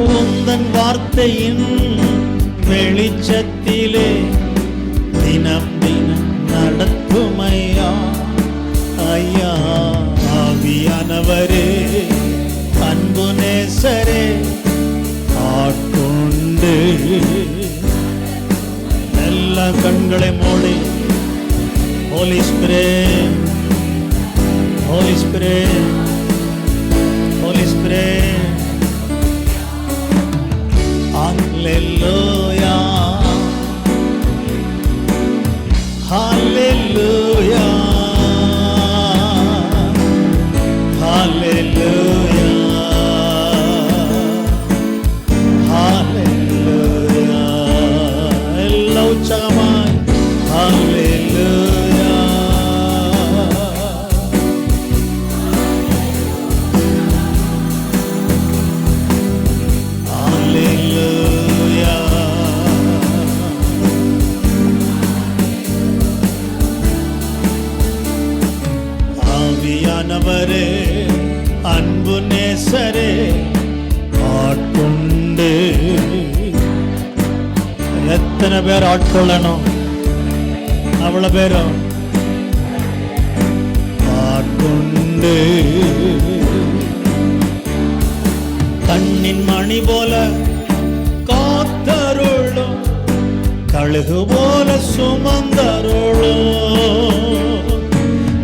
உந்தன் வார்த்தையின் வெளிச்சத்திலே தினம் தினம் நடத்துமையா ஐயா. ஆவியானவரே அன்பு நேசரே ஆட்கொண்டு எல்லா கண்களை மூடி holy spirit holy spirit holy spirit hallelujah hallelujah hallelujah hallelujah. எல்லா உற்சாகமாய் ஹல்லேலூயா ஹல்லேலூயா. ஆவியானவரே அன்பு நேசரே ஆட்கொண்டு. எத்தனை பேர் ஆட்கொள்ளணும்? அவ்வளவு பேரும் ஆட்கொண்டு. கண்ணின் மணி போல காத்தருளும், கழுகு போல சுமந்தருளும்.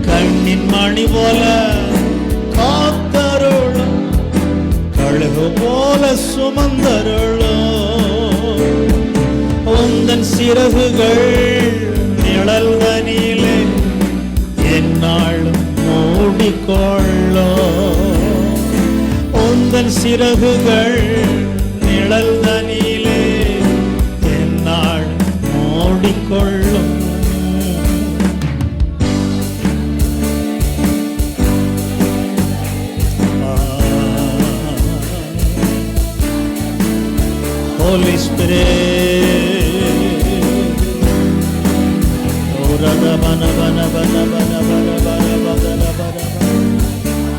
கண்ணின் மணி போல காத்தருளும், கழுகு போல சுமந்தருளும். உந்தன் சிறகுகள் நிழல்தனிலே எந்நாளும் மூடிக்கொள்ளும். உந்தன் சிறகுகள் நிழல்தனிலே எந்நாளும் மூடிக்கொள்ளும். Holy Spirit,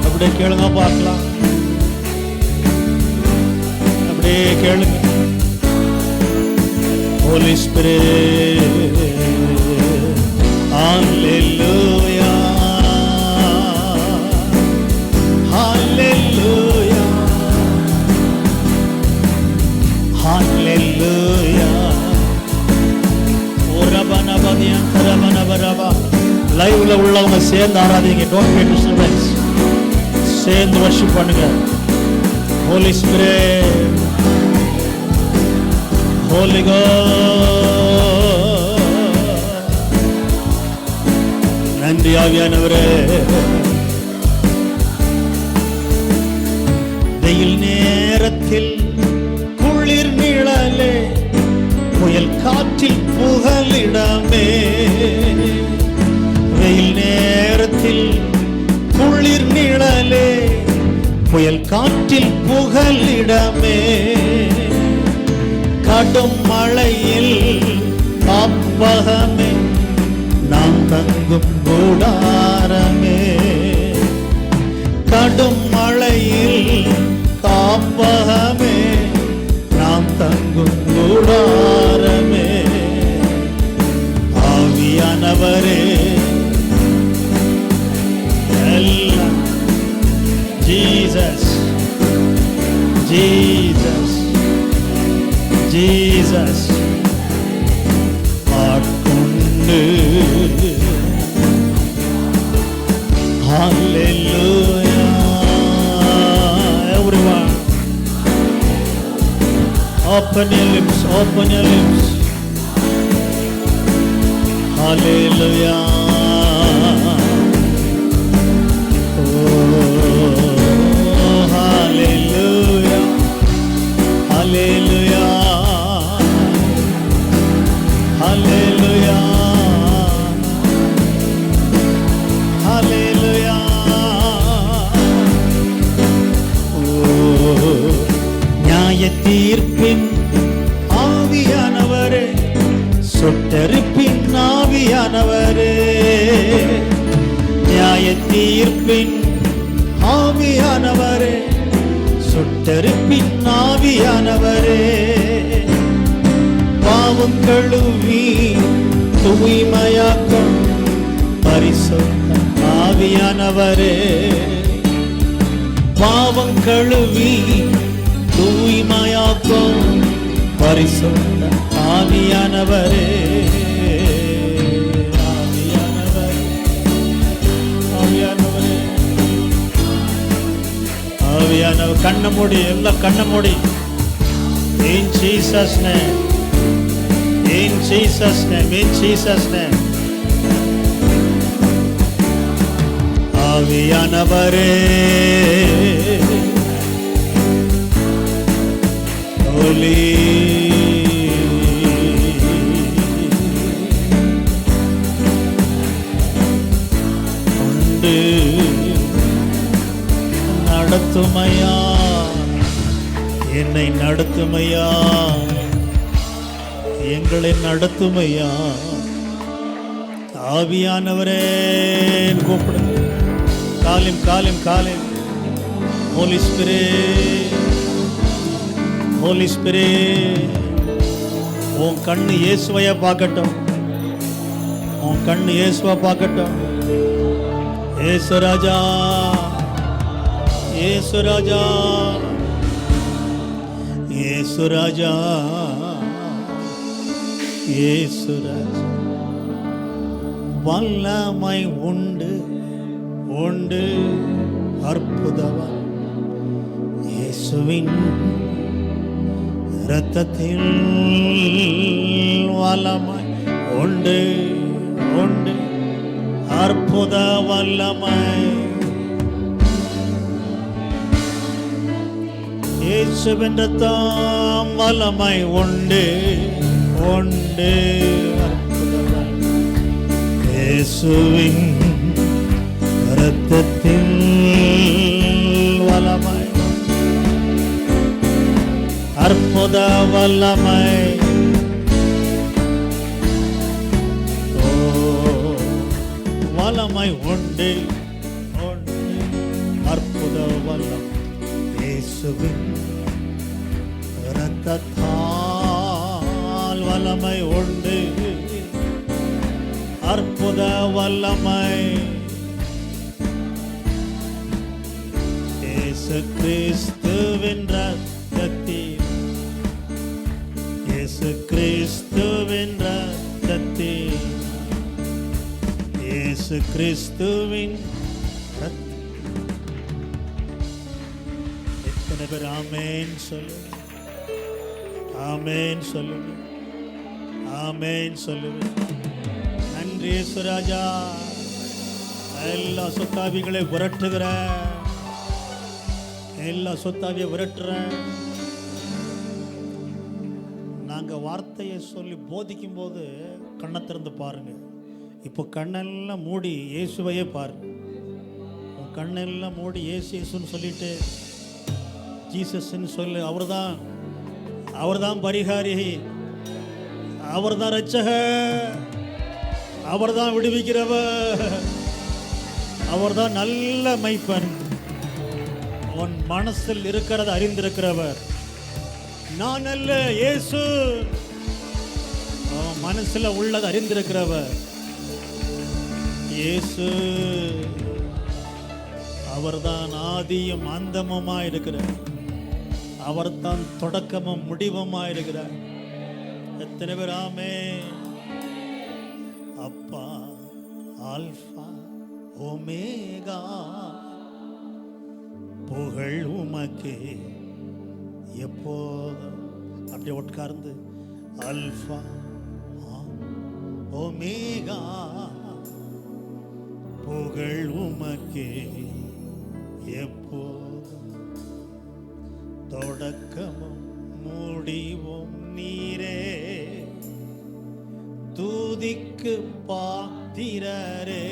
அப்படியே கேளுங்க பார்க்கலாம், அப்படியே கேளுங்க. Holy Spirit, Hallelujah, Hallelujah, Hallelujah. லைவ்ல உள்ளவங்க சேர்ந்து ஆராதிங்க. Don't get disturbance. சேர்ந்து வர்ஷிப் பண்ணுங்க. Holy spirit, holy god. நன்றி ஆவியானவரே. வெயில் நேரத்தில் குளிர் நிழலே, புயல் காற்றில் புகலிடமே. வெயில் நேரத்தில் குளிர் நிழலே, புயல் காற்றில் புகலிடமே. கடும் மழையில் காப்பகமே, நாம் தங்கும் கூடாரமே. கடும் மழையில் காப்பகமே, நாம் தங்கும் கூடாரமே. ஆவியானவரே எல்லாம் ஜீசஸ் ஜீசஸ் ஜீசஸ் ஆட்கொண்டு. ஹல்லேலூயா. Everyone open your lips, open your lips. Hallelujah. Oh, hallelujah. Hallelujah. Hallelujah. Hallelujah. Oh, நியாய தீர்ப்பின் ஆவியானவரே, சுட்டெரிப்பின் ஆவியானவரே. நியாய தீர்ப்பின் ஆவியானவரே, சுட்டெரிப்பின் ஆவியானவரே. பாவம் கழுவி தூய்மையாக்கும் பரிசுத்த ஆவியானவரே, பாவம் கழுவி தூய்மையாக்கும் பரிசுத்த ஆவியானவரே, ஆவியானவரே, ஆவியானவரே, ஆவியானவர். கண்ண மூடி, எல்லாம் கண்ண மூடி. In Jesus' name, in Jesus' name, in Jesus' name. ஆவியானவரே, Holy, உண்டு நடத்துமையா, என்னை நடத்துமையா, எங்களை நடத்துமையா. ஆவியானவரே கூப்பிடு. காலிம் காலிம் காலிம். Holy spirit, holy spirit. உன் கண்ணு இயேசுவையா பார்க்கட்டும், உன் கண்ணு இயேசுவா பார்க்கட்டும். இயேசு ராஜா, இயேசு ராஜா, இயேசு ராஜா, இயேசு ராஜா. வல்லமை உண்டு உண்டு அற்புதம் இயேசுவின் இரத்தத்தில் வல்லமை உண்டு உண்டு அற்புத வல்லமை. இயேசுவின் இரத்தம் வல்லமை உண்டு உண்டு அற்புதம். இயேசுவின் இரத்தத்தில் வல்லமை அற்புத வல்லமை. ஓ வல்லமை உண்டு உண்டு அற்புத வல்லமை. இயேசுவின் இரத்தத்தால் வல்லமை உண்டு அற்புத வல்லமை. இயேசு கிறிஸ்துவின் இரத்தத்தில், இயேசு கிறிஸ்துவின் இரத்தத்தில், இயேசு கிறிஸ்துவின் எத்தனை பேர் ஆமென் சொல்லுங்க, ஆமென் சொல்லுங்க, ஆமென் சொல்லுங்க. நன்றி இயேசு ராஜா. எல்லா சொத்தாவிகளை விரட்டுகிற, எல்லா சொத்தாவியை விரட்டுறேன். நாங்கள் வார்த்தையை சொல்லி போதிக்கும் போது கண்ணை திறந்து பாருங்க. இப்போ கண்ணெல்லாம் மூடி இயேசுவையே பாருங்க. உன் கண்ணெல்லாம் மூடி இயேசு இயேசுன்னு சொல்லிட்டு ஜீசஸ்ன்னு சொல்லு. அவர்தான் பரிகாரி, அவர்தான் ரட்சகர், அவர்தான் விடுவிக்கிறவர், அவர்தான் நல்ல மெய்ப்பன். உன் மனசில் இருக்கிறது அறிந்திருக்கிறவர். நான் அல்ல, இயேசு அவன் மனசுல உள்ளது அறிந்திருக்கிறவர். இயேசு அவர்தான் ஆதியும் அந்தமுமா இருக்கிறார். அவர்தான் தொடக்கமும் முடிவுமா இருக்கிறார். எத்தனை பேர் ஆமென். அப்பா ஆல்பா ஓமேகா, புகழ் உமக்கே எப்போதும். அப்படியே உட்கார்ந்து அல்பா ஓமேகா, புகழ் உமக்கே எப்போதும். தொடக்கமும் முடிவும் நீரே, துதிக்கு பாத்திரரே.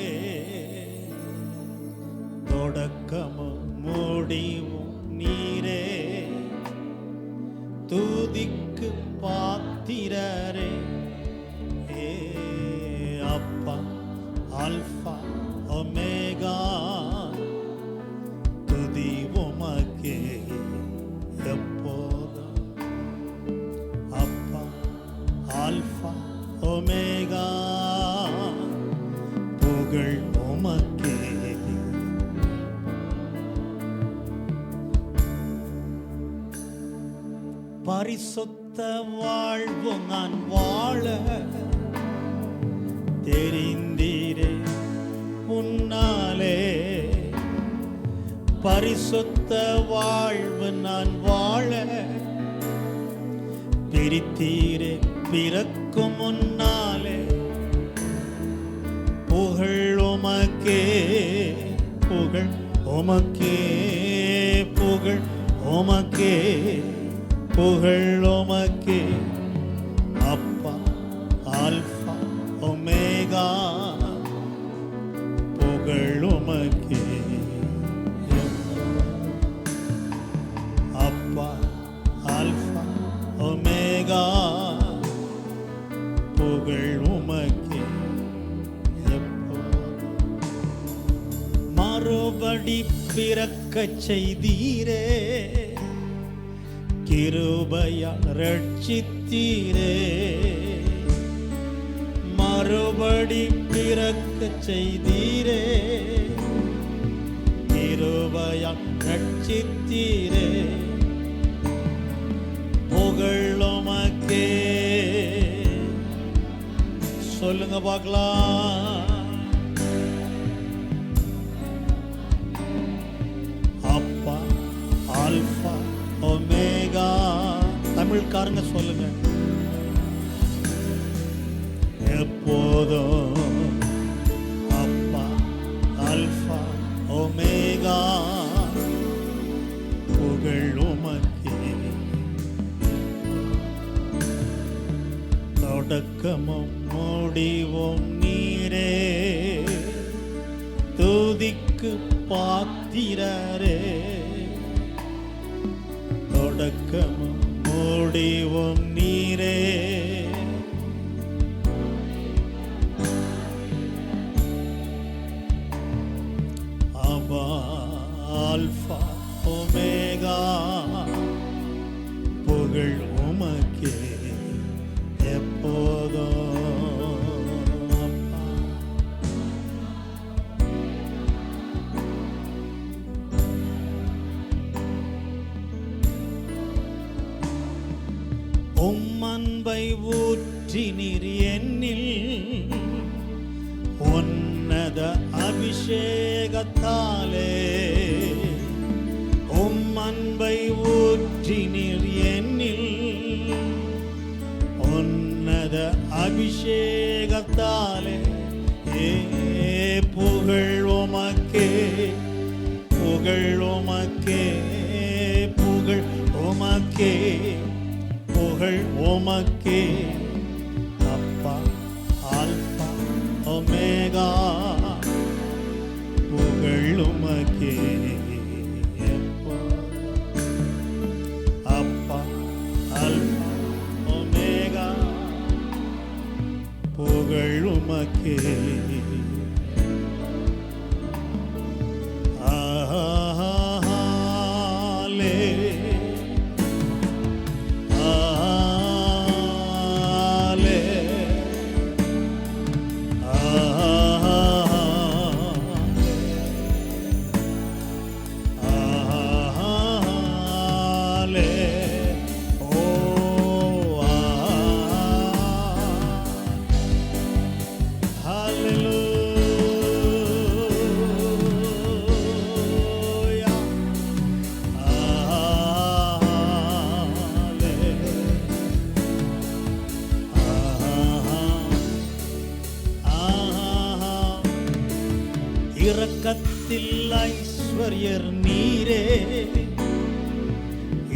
தொடக்கமும் முடிவும் நீரே, துதிக்கு பாத்திரரே. ஏ அப்பா ஆல்பா ஒமேகா, துதி உமக்கே எப்போதும். அப்பா ஆல்பா பரிசுத்த வாழ்வு நான் வாழ தெரிந்தீரே உன்னாலே. பரிசுத்த வாழ்வு நான் வாழ பிரித்தீரே பிறக்கும் முன்னாலே. புகழ் உமக்கே, புகழ் உமக்கே, புகழ் உமக்கே, புகழ் உமக்கே. அப்பா ஆல்பா ஒமேகா, புகழ் உமக்கே. அப்பா ஆல்பா ஒமேகா, புகழ் உமக்கே. மறுபடி பிறக்கச் செய்தீரே, கிருபையால் ரட்சித்தீரே. மறுபடி பிறக்கச் செய்தீரே, கிருபையால் ரட்சித்தீரே. புகழ் உமக்கே. சொல்லுங்க பார்க்கலாம். அப்பா ஆல்பா ஒமேகா. தமிழ்காரங்க சொல்லுங்க. எப்போதும் அப்பா ஆல்பா ஒமேகா, புகழ் உமக்கே. தொடக்கமும் முடிவும் நீரே, துதிக்கு பாத்திரரே. தொடக்கமும் முடிவும் நீரே, அப்பா ஆல்பா ஒமேகா, புகழ் உமக்கே எப்போதும். அன்பை ஊற்றினீர் என்னில், உன்னத அபிஷேகத்தாலே. அன்பை ஊற்றினீர் என்னில், உன்னத அபிஷேகத்தாலே. புகழ் உமக்கே, புகழ் உமக்கே, புகழ் உமக்கே, புகழ் உமக்கே. அப்பா ஆல்பா ஒமேகா, புகழ் உமக்கே. அப்பா ஆல்பா ஒமேகா, புகழ் உமக்கே. இரக்கத்தில் ஐஸ்வர்யர் நீரே,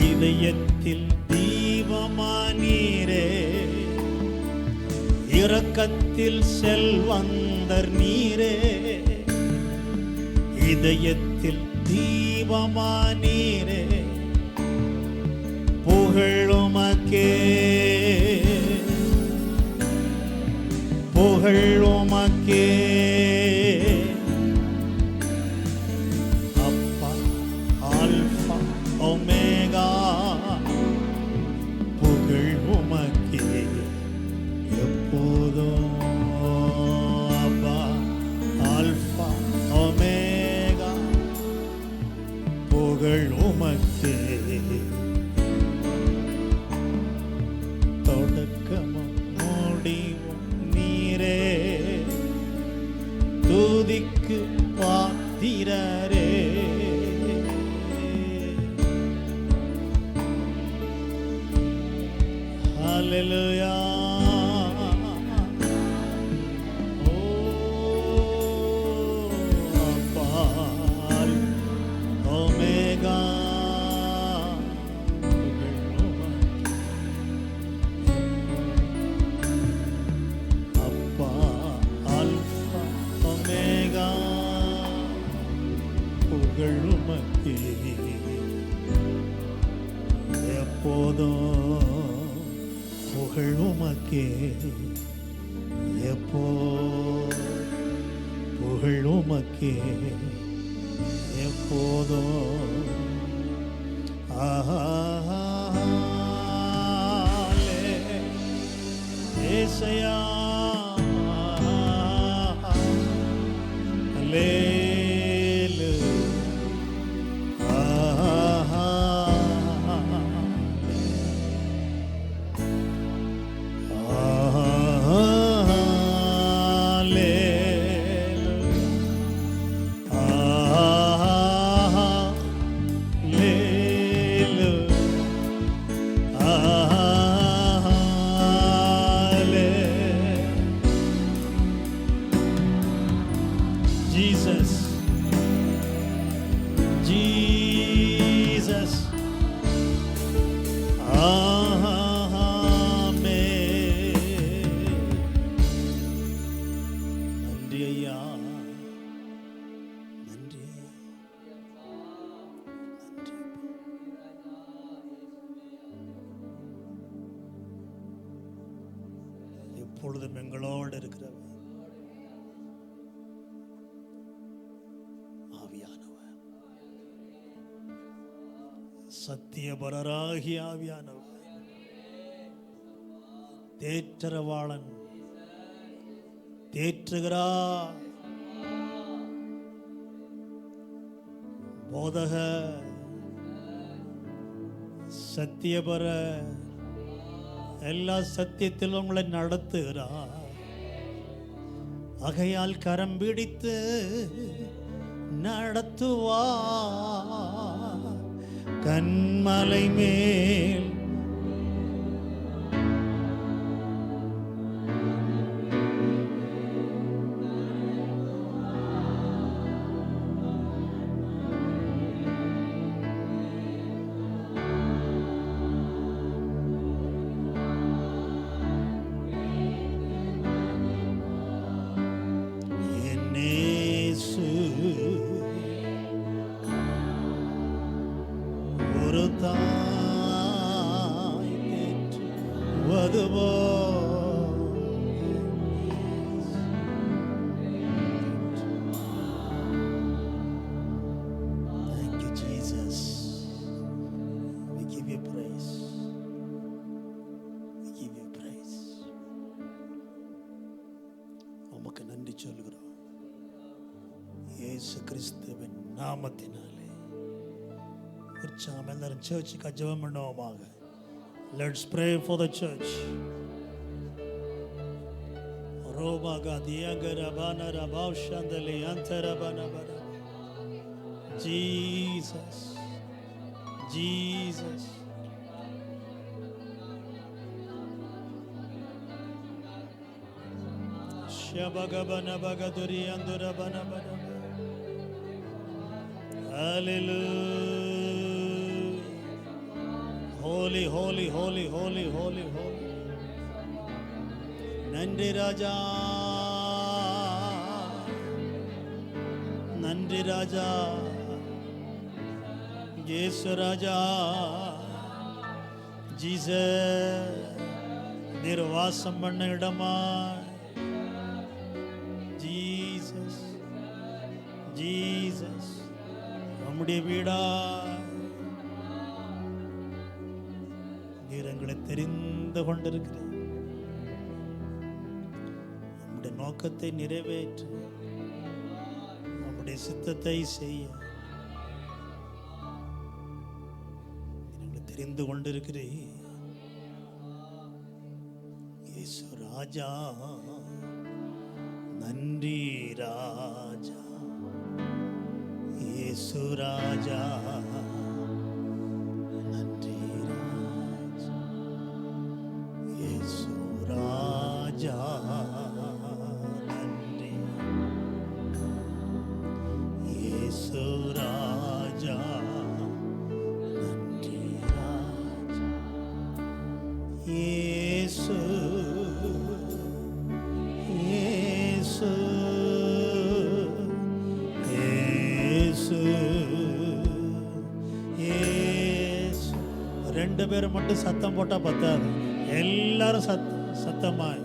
இதயத்தில் தீபமானீரே. இரக்கத்தில் செல்வந்தர் நீரே, இதயத்தில் தீபமானீரே. புகழ் உமக்கே, புகழ் உமக்கே. அப்பா ஆல்பா ஒமேகா, புகழ் உமக்கே எப்போதும். அப்பா ஆல்பா ஒமேகா, புகழ் உமக்கே. Hallelujah. Omega, Appa, Alpha, Omega, புகழ் உமக்கே எப்போதும், புகழ் உமக்கே எப்போ, புகழ் உமக்கே எப்போதும். ஏசையா Jesus, Jesus, Amen. நன்றி ஐயா, நன்றி ஐயா, நன்றி. எப்பொழுதும் எங்களோடு இருக்கிறவர் சத்தியபரராகிய ஆவியானவர், தேற்றரவாளன், தேற்றுகிறார், போதக, சத்தியபர, எல்லா சத்தியத்திலும் உங்களை நடத்துகிறார். ஆகையால் கரம் பிடித்து நடத்துவார். கன்மலை மேல் ஒரு தாய் தேற்றுவதுபோ. Thank you, Jesus. We give you praise. We give you praise. உமக்கு நன்றி சொல்கிறோம் இயேசு கிறிஸ்துவின் நாமத்தினாலே. உற்சாகம் எல்லாரும் சர்ச்சுக்கு ஜெபம் பண்ணுவோமாக. Let's pray for the church. Robaga diagara banara baushandali antara banabara. Jesus, Jesus. Shabaga banabaga duri andura banabara. Hallelujah. Holy, holy, holy, holy, holy, holy. நன்றி ராஜா, நன்றி ராஜா, இயேசு ராஜா. ஜீசஸ், நீர் வாசம் பண்ண இடமா. ஜீசஸ், ஜீசஸ், நம்முடைய வீடா. நீர் எங்களை தெரிந்து கொண்டிருக்கிறீர். நம்முடைய நோக்கத்தை நிறைவேற்ற, நம்முடைய சித்தத்தை செய்ய எங்களை தெரிந்து கொண்டிருக்கிறீர். இயேசு ராஜா, நன்றி ராஜா, இயேசு ராஜா, நன்றி ராஜா, இயேசு இயேசு இயேசு இயேசு. ரெண்டு பேரும் மட்டும் சத்தம் போட்டா பத்தாது, எல்லாரும் சத்தமாய்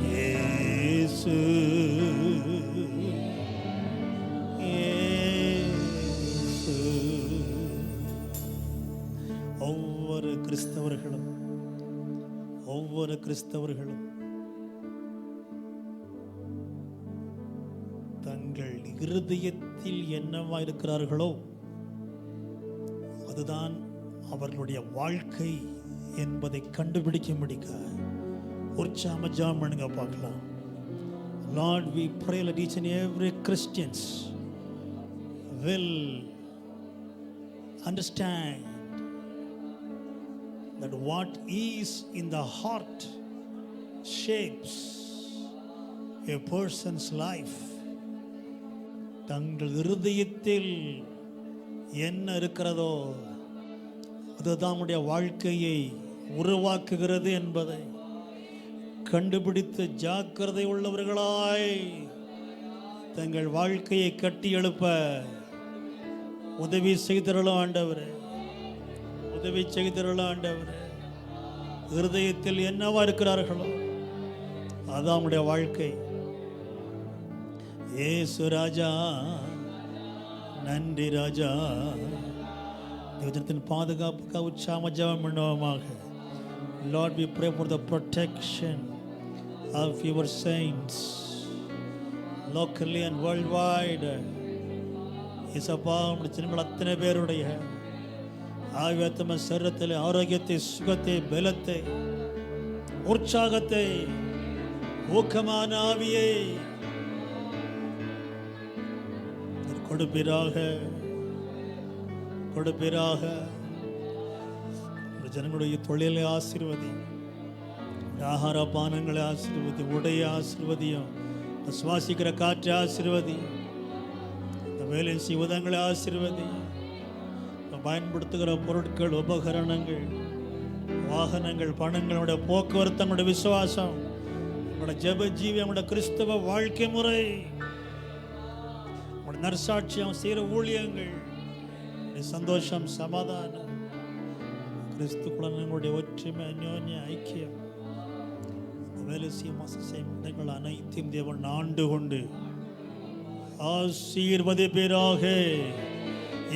இயேசு இயேசு. ஒவ்வொரு கிறிஸ்தவர்களும் தங்கள் இருதயத்தில் என்னவா இருக்கிறார்களோ அதுதான் அவர்களுடைய வாழ்க்கை என்பதை கண்டுபிடிக்க முடிக்க உற்சாகமா ஜெபம் பண்ணுங்க பார்க்கலாம். Lord, we pray that each and every Christians will understand that what is in the heart shapes a person's life. தங்கள் இருதயத்தில் என்ன இருக்கிறதோ அதுதான் நம்முடைய வாழ்க்கையை உருவாக்குகிறது என்பதை கண்டுபிடித்து ஜாக்கிரதை உள்ளவர்களாய் தங்கள் வாழ்க்கையை கட்டி எழுப்ப உதவி செய்தருளும் ஆண்டவரே, உதவி செய்தருளும் ஆண்டவரே. இருதயத்தில் என்னவா இருக்கிறார்களோ அதான் நம்முடைய வாழ்க்கை. இயேசு ராஜா, நன்றி ராஜா. தேவத்தின் பாதுகாப்புக்காக உற்சாகமா ஜெபம் பண்ணுவோமாக. Lord, we pray for the protection of your saints locally and worldwide. இசப்பா நம்முடைய சின்னங்கள் அத்தனை பேருடைய ஆவியாத்ம சரீரத்தில் ஆரோக்கியத்தை, சுகத்தை, பலத்தை, உற்சாகத்தை, ஊக்கமான ஆவியை கொடுப்பீராக கொடுப்பீராக. ஜனங்களுடைய தொழிலை ஆசீர்வதி, ஆகார பானங்களை ஆசீர்வதி, உடைய ஆசீர்வதியும், சுவாசிக்கிற காற்றை ஆசீர்வதி, இந்த வேலை செய்வதங்களை ஆசீர்வதி, பயன்படுத்துகிற பொருட்கள், உபகரணங்கள், வாகனங்கள், பணங்களுடைய போக்குவரத்து, நம்முடைய விசுவாசம், நம்முடைய ஜெப ஜீவி, நம்முடைய கிறிஸ்தவ வாழ்க்கை முறை, நம்முடைய நற்சாட்சியம், செய்கிற ஊழியங்கள், சந்தோஷம், சமாதானம், கிறிஸ்துக்குள்ள நம்முடைய ஒற்றுமை, அந்யோன்ய ஐக்கியம், வேலை செய்யும் இடங்கள் அனைத்தையும் தேவன் ஆண்டு கொண்டு ஆசீர்வதிப்பீராக.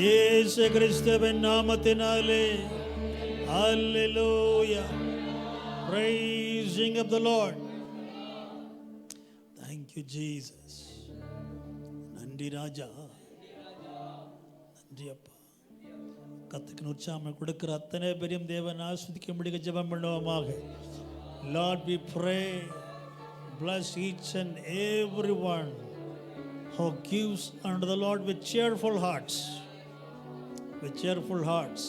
இயேசு கிறிஸ்துவின் நாமத்தினாலே. Hallelujah. Praising of the Lord. Thank you Jesus. நன்றி ராஜா, நன்றி அப்பா. கத்துக்கு உற்சாகம் கொடுக்கிற அத்தனை பேரையும் தேவன் ஆஸ்வதிக்க முடிய ஜெபம் பண்ணுவோமாக. Lord, we pray, bless each and everyone who gives unto the Lord with cheerful hearts. With cheerful hearts.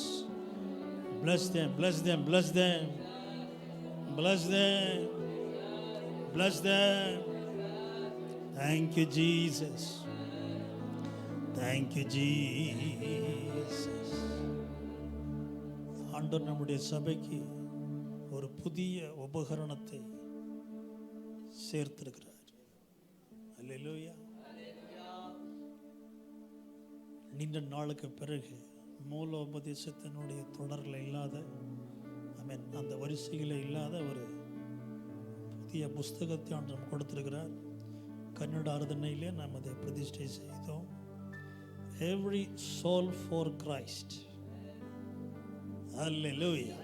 Bless them, bless them, bless them. Bless them. Bless them. Thank you, Jesus. Thank you, Jesus. ஆண்டவர் நம்முடைய சபைக்கு ஒரு புதிய உபகரணத்தை சேர்த்திருக்கிறார். அல்லேலூயா. நீண்ட நாளுக்கு பிறகு மூல உபதேசத்தினுடைய தொடரில் இல்லாத, அந்த வரிசையில் இல்லாத ஒரு புதிய புஸ்தகத்தை ஆண்டவர் கொடுத்திருக்கிறார். கன்னட ஆராதனையிலே நாம் அதை பிரதிஷ்டை செய்தோம். Every soul for Christ. Hallelujah.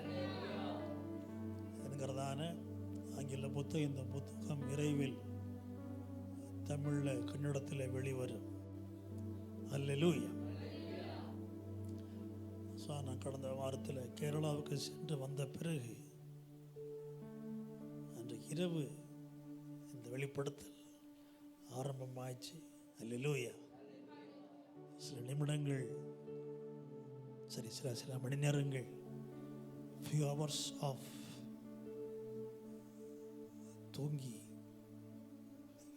என்கிறதான ஆங்கில புத்தகம். இந்த புத்தகம் விரைவில் தமிழில், கன்னடத்தில் வெளிவரும். Hallelujah. ஸோ நான் கடந்த வாரத்தில் கேரளாவுக்கு சென்று வந்த பிறகு அன்று இரவு இந்த வெளிப்படுத்தல் ஆரம்பமாயிடுச்சு. Hallelujah. சில நிமிடங்கள், சரி சில மணி நேரங்கள், few hours of தூங்கி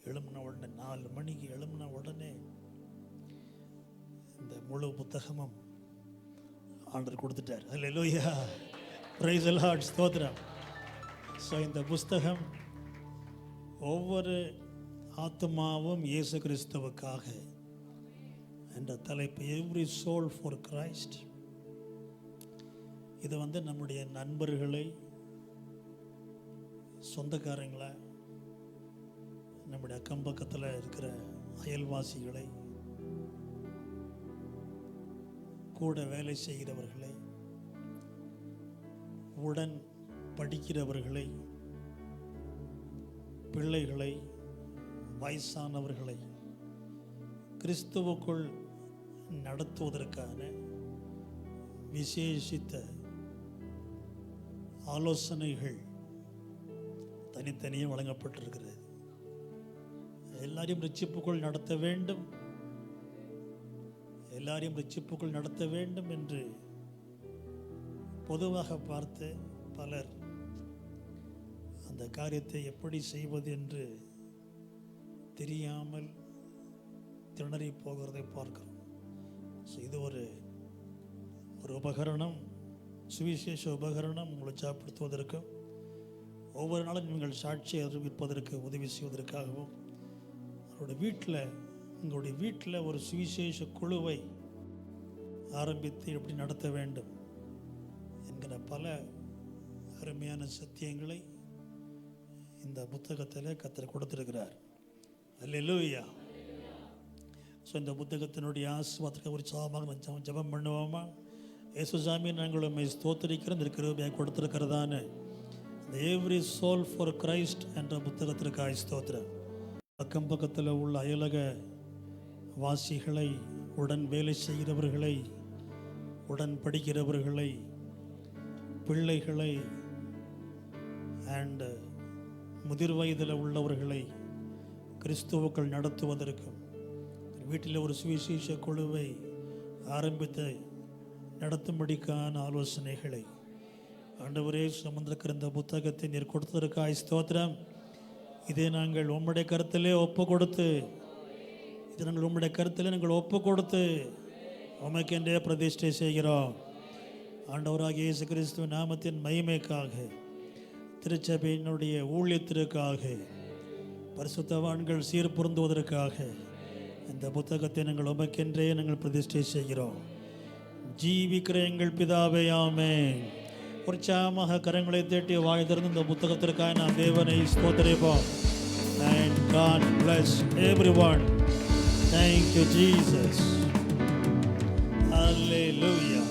எழும்பின உடனே, 4 மணிக்கு எழும்பின உடனே இந்த முழு புத்தகமும் ஆண்டவர் கொடுத்துட்டார். அல்லேலூயா, பிரைஸ் தி லார்ட், ஸ்தோத்திரம். ஸோ இந்த புஸ்தகம் ஒவ்வொரு ஆத்மாவும் இயேசு கிறிஸ்துவுக்காக என்ற தலைப்பு, எவ்ரி சோல் ஃபார் கிரைஸ்ட். இது நம்முடைய நண்பர்களை, சொந்தக்காரங்களை, நம்முடைய அக்கம் பக்கத்தில் இருக்கிற அயல்வாசிகளை, கூட வேலை செய்கிறவர்களை, உடன் படிக்கிறவர்களை, பிள்ளைகளை, வயசானவர்களை கிறிஸ்துவுக்குள் நடத்துவதற்கான விசேஷித்த ஆலோசனைகள் தனித்தனியே வழங்கப்பட்டிருக்கிறது. எல்லாரையும் ரட்சிப்புக்குள் நடத்த வேண்டும், எல்லாரையும் ரட்சிப்புக்குள் நடத்த வேண்டும் என்று பொதுவாக பார்த்து பலர் அந்த காரியத்தை எப்படி செய்வது என்று தெரியாமல் திணறி போகிறதை பார்க்கிறோம். ஸோ இது ஒரு உபகரணம், சுவிசேஷ உபகரணம், உங்களை உற்சாகப்படுத்துவதற்கும் ஒவ்வொரு நாளும் நீங்கள் சாட்சியை அறிவிப்பதற்கு உதவி செய்வதற்காகவும், உங்களுடைய வீட்டில் ஒரு சுவிசேஷ குழுவை ஆரம்பித்து எப்படி நடத்த வேண்டும் என்கிற பல அருமையான சத்தியங்களை இந்த புத்தகத்தில் கர்த்தர் கொடுத்திருக்கிறார். அல்லேலூயா. ஸோ இந்த புத்தகத்தினுடைய ஆசீர்வாதத்துக்கு உற்சாகமாக ஜெபம் பண்ணுவோமா? இயேசுசாமி, நாங்கள் உம்மை ஸ்தோத்திரிக்கிறோம். இந்த கிருபையை கொடுத்திருக்கிறதான இந்த எவ்ரி சோல் ஃபார் கிரைஸ்ட் என்ற புத்தகத்திற்காக ஸ்தோத்திரம். அக்கம் பக்கத்தில் உள்ள அயலக வாசிகளை, உடன் வேலை செய்கிறவர்களை, உடன் படிக்கிறவர்களை, பிள்ளைகளை அண்ட் முதிர் வயதில் உள்ளவர்களை கிறிஸ்துவுக்குள் நடத்துவதற்கும், வீட்டில் ஒரு சுவிசேஷ குழுவை ஆரம்பித்து நடத்தும்படிக்கான ஆலோசனைகளை ஆண்டவரே சுமந்திருக்கிற இந்த புத்தகத்தை நீர் கொடுத்ததற்காக ஸ்தோத்திரம். இதை நாங்கள் உம்முடைய கருத்திலே ஒப்பு கொடுத்து நாங்கள் ஒப்பு கொடுத்து உமக்கென்றே பிரதிஷ்டை செய்கிறோம். ஆண்டவராகிய இயேசு கிறிஸ்துவ நாமத்தின் மகிமைக்காக, திருச்சபையினுடைய ஊழியத்திற்காக, பரிசுத்தவான்கள் சீர்பொருந்துவதற்காக இந்த புத்தகத்தை நாங்கள் உமக்கென்றே நாங்கள் பிரதிஷ்டை செய்கிறோம். ஜீவிக்கிற எங்கள் பிதாவே, ஆமென். உற்சாகமாக கரங்களை தட்டி வாய் திறந்து இந்த புத்தகத்திற்காக நாம் தேவனை ஸ்தோத்திரிப்போம். And God bless everyone. Thank you, Jesus. Hallelujah.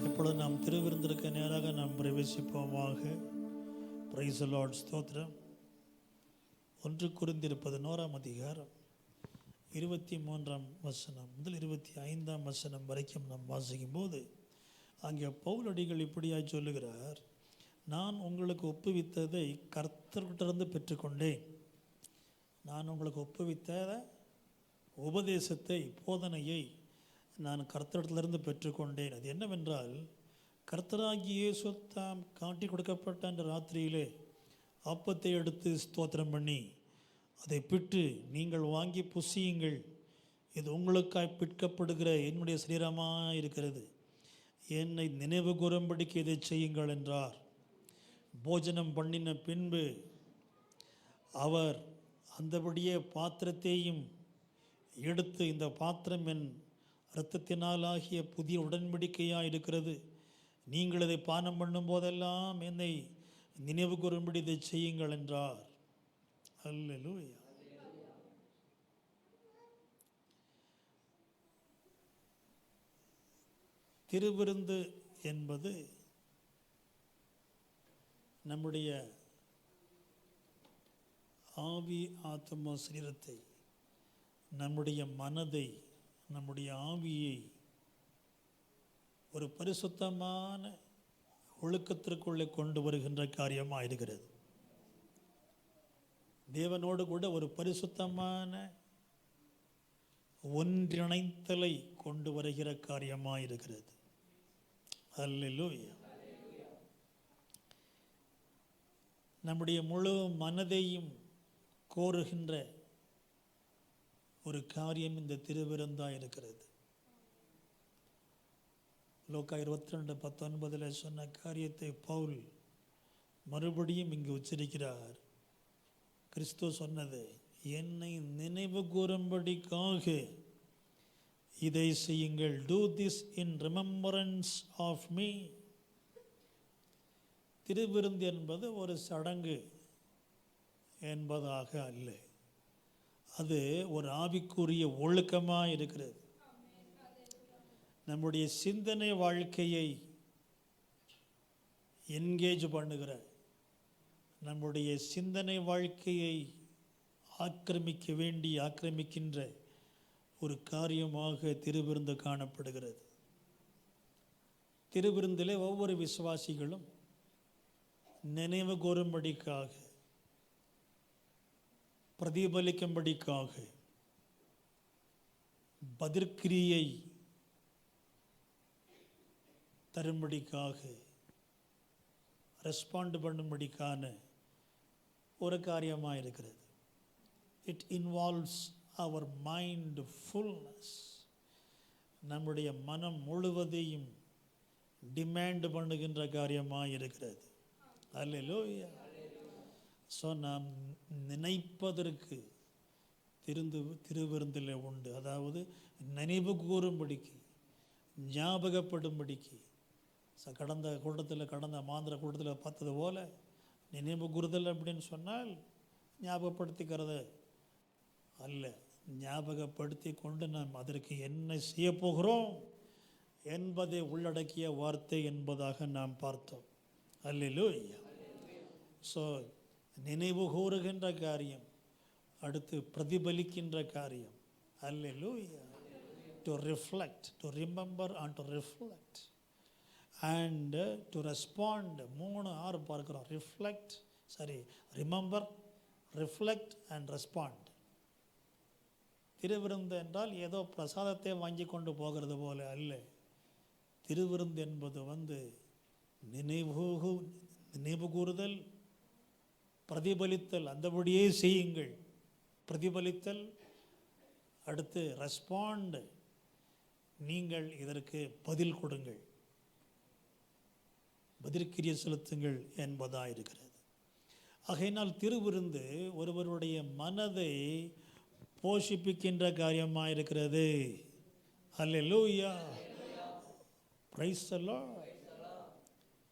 இப்பொழுது நாம் திருவிருந்திற்கு நேராக நாம் பிரவேசிப்போமாக. Praise the Lord, ஸ்தோத்திரம். 1 கொரிந்தியர் 11 அதிகாரம் 23 வசனம் முதல் 25 வசனம் வரைக்கும் நாம் வாசிக்கும் போது, அங்கே பவுலடிகள் இப்படியாய் சொல்லுகிறார்: நான் உங்களுக்கு ஒப்புவித்ததை கர்த்தர்கிட்டருந்து பெற்றுக்கொண்டேன். நான் உங்களுக்கு ஒப்புவித்த உபதேசத்தை, போதனையை நான் கர்த்தரிடத்திலிருந்து பெற்றுக்கொண்டேன். அது என்னவென்றால், கர்த்தராகிய இயேசு தாம் காட்டி கொடுக்கப்பட்ட அந்த ராத்திரியிலே அப்பத்தை எடுத்து ஸ்தோத்திரம் பண்ணி அதை பிட்டு, நீங்கள் வாங்கி புசியுங்கள், இது உங்களுக்காய் பிற்கப்படுகிற என்னுடைய சரீரமாக இருக்கிறது, என்னை நினைவு கூறும்படிக்கு இதை செய்யுங்கள் என்றார். போஜனம் பண்ணின பின்பு அவர் அந்தபடியே பாத்திரத்தையும் எடுத்து, இந்த பாத்திரம் என் இரத்தத்தினாலாகிய புதிய உடன்படிக்கையாக இருக்கிறது, நீங்கள் இதை பானம் பண்ணும் போதெல்லாம் என்னை நினைவு கூறும்படி இதை செய்யுங்கள் என்றார். அல்லேலூயா. திருவிருந்து என்பது நம்முடைய ஆவி, ஆத்மா, சரீரத்தை, நம்முடைய மனதை, நம்முடைய ஆவியை ஒரு பரிசுத்தமான ஒழுக்கத்திற்குள்ளே கொண்டு வருகின்ற காரியமாக இருக்கிறது. தேவனோடு கூட ஒரு பரிசுத்தமான ஒன்றிணைத்தலை கொண்டு வருகிற காரியமாக இருக்கிறது. அல்லேலூயா. நம்முடைய முழு மனதையும் கோருகின்ற ஒரு காரியம் இந்த திருவிருந்தாக இருக்கிறது. லூக்கா 22:19 சொன்ன காரியத்தை பவுல் மறுபடியும் இங்கு உச்சரிக்கிறார். கிறிஸ்து சொன்னது, என்னை நினைவு கூறும்படிக்காக இதை செய்யுங்கள். Do this in remembrance of me. திருவிருந்து என்பது ஒரு சடங்கு என்பதாக அல்ல, அது ஒரு ஆவிக்குரிய ஒழுக்கமாக இருக்கிறது. நம்முடைய சிந்தனை வாழ்க்கையை என்கேஜ் பண்ணுகிற, நம்முடைய சிந்தனை வாழ்க்கையை ஆக்கிரமிக்கின்ற ஒரு காரியமாக திருவிருந்து காணப்படுகிறது. திருவிருந்திலே ஒவ்வொரு விசுவாசிகளும் நினைவு கூறும்படிக்காக, பிரதிபலிக்கும்படிக்காக, பதிற்கிரியை தரும்படிக்காக, ரெஸ்பாண்ட் பண்ணும்படிக்கான ஒரு காரியமாக இருக்கிறது. It involves our mindfulness. நம்முடைய மனம் முழுவதையும் டிமாண்ட் பண்ணுகின்ற காரியமாக இருக்கிறது. அல்லேலூயா. ஸோ நாம் நினைப்பதற்கு திருவிருந்தில் உண்டு. அதாவது நினைவு கூறும்படிக்கு, ஞாபகப்படும்படிக்கு. கடந்த மாந்திர கூட்டத்தில் பார்த்தது போல, நினைவு கூறுதல் அப்படின்னு சொன்னால் ஞாபகப்படுத்திக்கிறது அல்ல, ஞாபகப்படுத்தி கொண்டு நாம் அதற்கு என்ன செய்ய போகிறோம் என்பதை உள்ளடக்கிய வார்த்தை என்பதாக நாம் பார்த்தோம். அல்லேலூயா. ஸோ நினைவு கூறுகின்ற காரியம், அடுத்து பிரதிபலிக்கின்ற காரியம். Alleluia. To reflect, to remember and to reflect and to respond. 3 பார்க்கிறோம். Remember, reflect and respond. திருவிருந்து என்றால் ஏதோ பிரசாதத்தை வாங்கி கொண்டு போகிறது போல அல்ல. திருவிருந்து என்பது நினைவு கூறுதல், பிரதிபலித்தல். அந்தபடியே செய்யுங்கள். பிரதிபலித்தல், அடுத்து ரெஸ்பாண்ட், நீங்கள் இதற்கு பதில் கொடுங்கள், பதிற்கிரியை செலுத்துங்கள் என்பதாக இருக்கிறது. ஆகையினால் திருவிருந்து ஒருவருடைய மனதை போஷிப்பிக்கின்ற காரியமாக இருக்கிறது. அல்லேலூயா. Praise the Lord.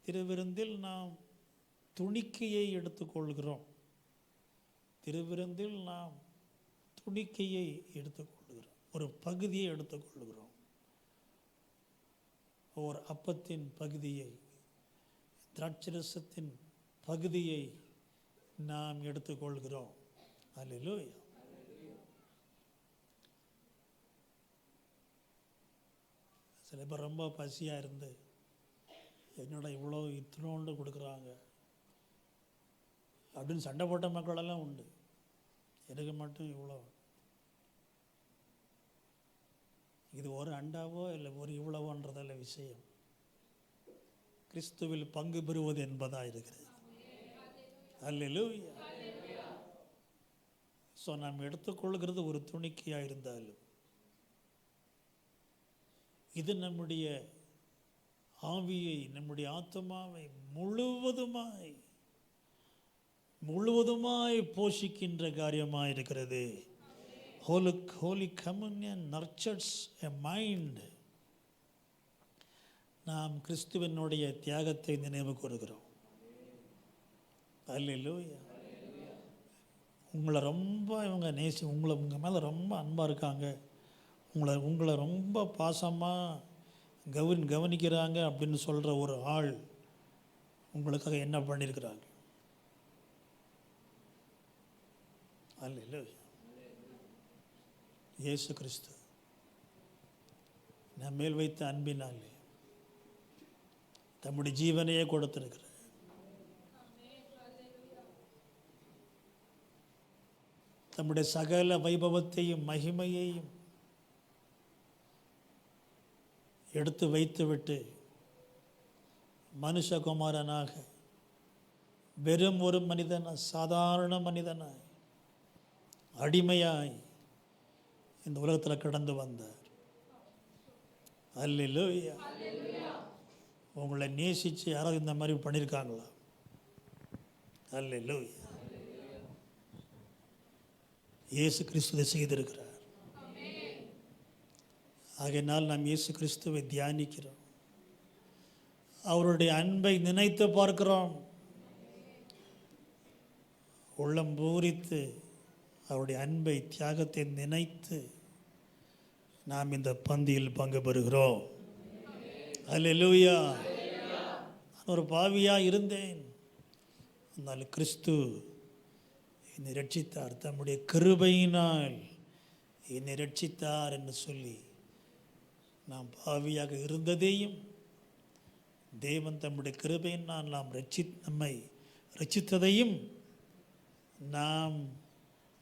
திருவிருந்தில் நாம் துணிக்கையை எடுத்துக்கொள்கிறோம். திருவிருந்தில் நாம் துணிக்கையை எடுத்துக்கொள்கிறோம், ஒரு பகுதியை எடுத்துக்கொள்கிறோம். ஒரு அப்பத்தின் பகுதியை, திராட்சரசத்தின் பகுதியை நாம் எடுத்துக்கொள்கிறோம். அல்லேலூயா. சில பேர் ரொம்ப பசியாக இருந்து, என்னோட இவ்வளோ இத்தனோண்டு கொடுக்குறாங்க அப்படின்னு சண்டை போட்ட மக்களெல்லாம் உண்டு. எனக்கு மட்டும் இவ்வளோ, இது ஒரு அண்டாவோ இல்லை ஒரு இவ்வளவோன்றதல்ல விஷயம். கிறிஸ்துவில் பங்கு பெறுவது என்பதாக இருக்கிறது. அல்லேலூயா. ஸோ நாம் எடுத்துக்கொள்கிறது ஒரு துணிக்கையாக இருந்தாலும், இது நம்முடைய ஆவியை, நம்முடைய ஆத்மாவை முழுவதுமாய் போஷிக்கின்ற காரியமாக இருக்கிறது. Holy Communion nurtures a mind. நாம் கிறிஸ்துவனுடைய தியாகத்தை நினைவு கூறுகிறோம். அல்லேலூயா. உங்களை ரொம்ப இவங்க உங்கள் மேலே ரொம்ப அன்பாக இருக்காங்க, உங்களை ரொம்ப பாசமாக கவனிக்கிறாங்க அப்படின்னு சொல்கிற ஒரு ஆள் உங்களுக்காக என்ன பண்ணியிருக்கிறாங்க? அல்லேலூயா. இயேசு கிறிஸ்து நம்ம மேல் வைத்த அன்பினாலே தம்முடைய ஜீவனையே கொடுத்திருக்கிறார். தம்முடைய சகல வைபவத்தையும் மகிமையையும் எடுத்து வைத்துவிட்டு மனுஷகுமாரனாக வெறும் ஒரு மனிதனாய், சாதாரண மனிதனாய், அடிமையாய் இந்த உலகத்தில் கடந்து வந்தார். அல்லேலூயா. உங்களை நேசித்து யாராவது இந்த மாதிரி பண்ணியிருக்காங்களா? அல்லேலூயா. இயேசு கிறிஸ்துவை செய்திருக்கிறார். ஆகையினால் நாம் இயேசு கிறிஸ்துவை தியானிக்கிறோம், அவருடைய அன்பை நினைத்து பார்க்கிறோம், உள்ளம் பூரித்து அவருடைய அன்பை தியாகத்தை நினைத்து நாம் இந்த பந்தியில் பங்கு பெறுகிறோம். அல்லேலூயா. நான் ஒரு பாவியாக இருந்தேன், ஆனால் கிறிஸ்து என்னை ரட்சித்தார், தம்முடைய கிருபையினால் என்னை ரட்சித்தார் என்று சொல்லி நாம் பாவியாக இருந்ததையும் தேவன் தம்முடைய கிருபையினால் நம்மை ரட்சித்ததையும் நாம்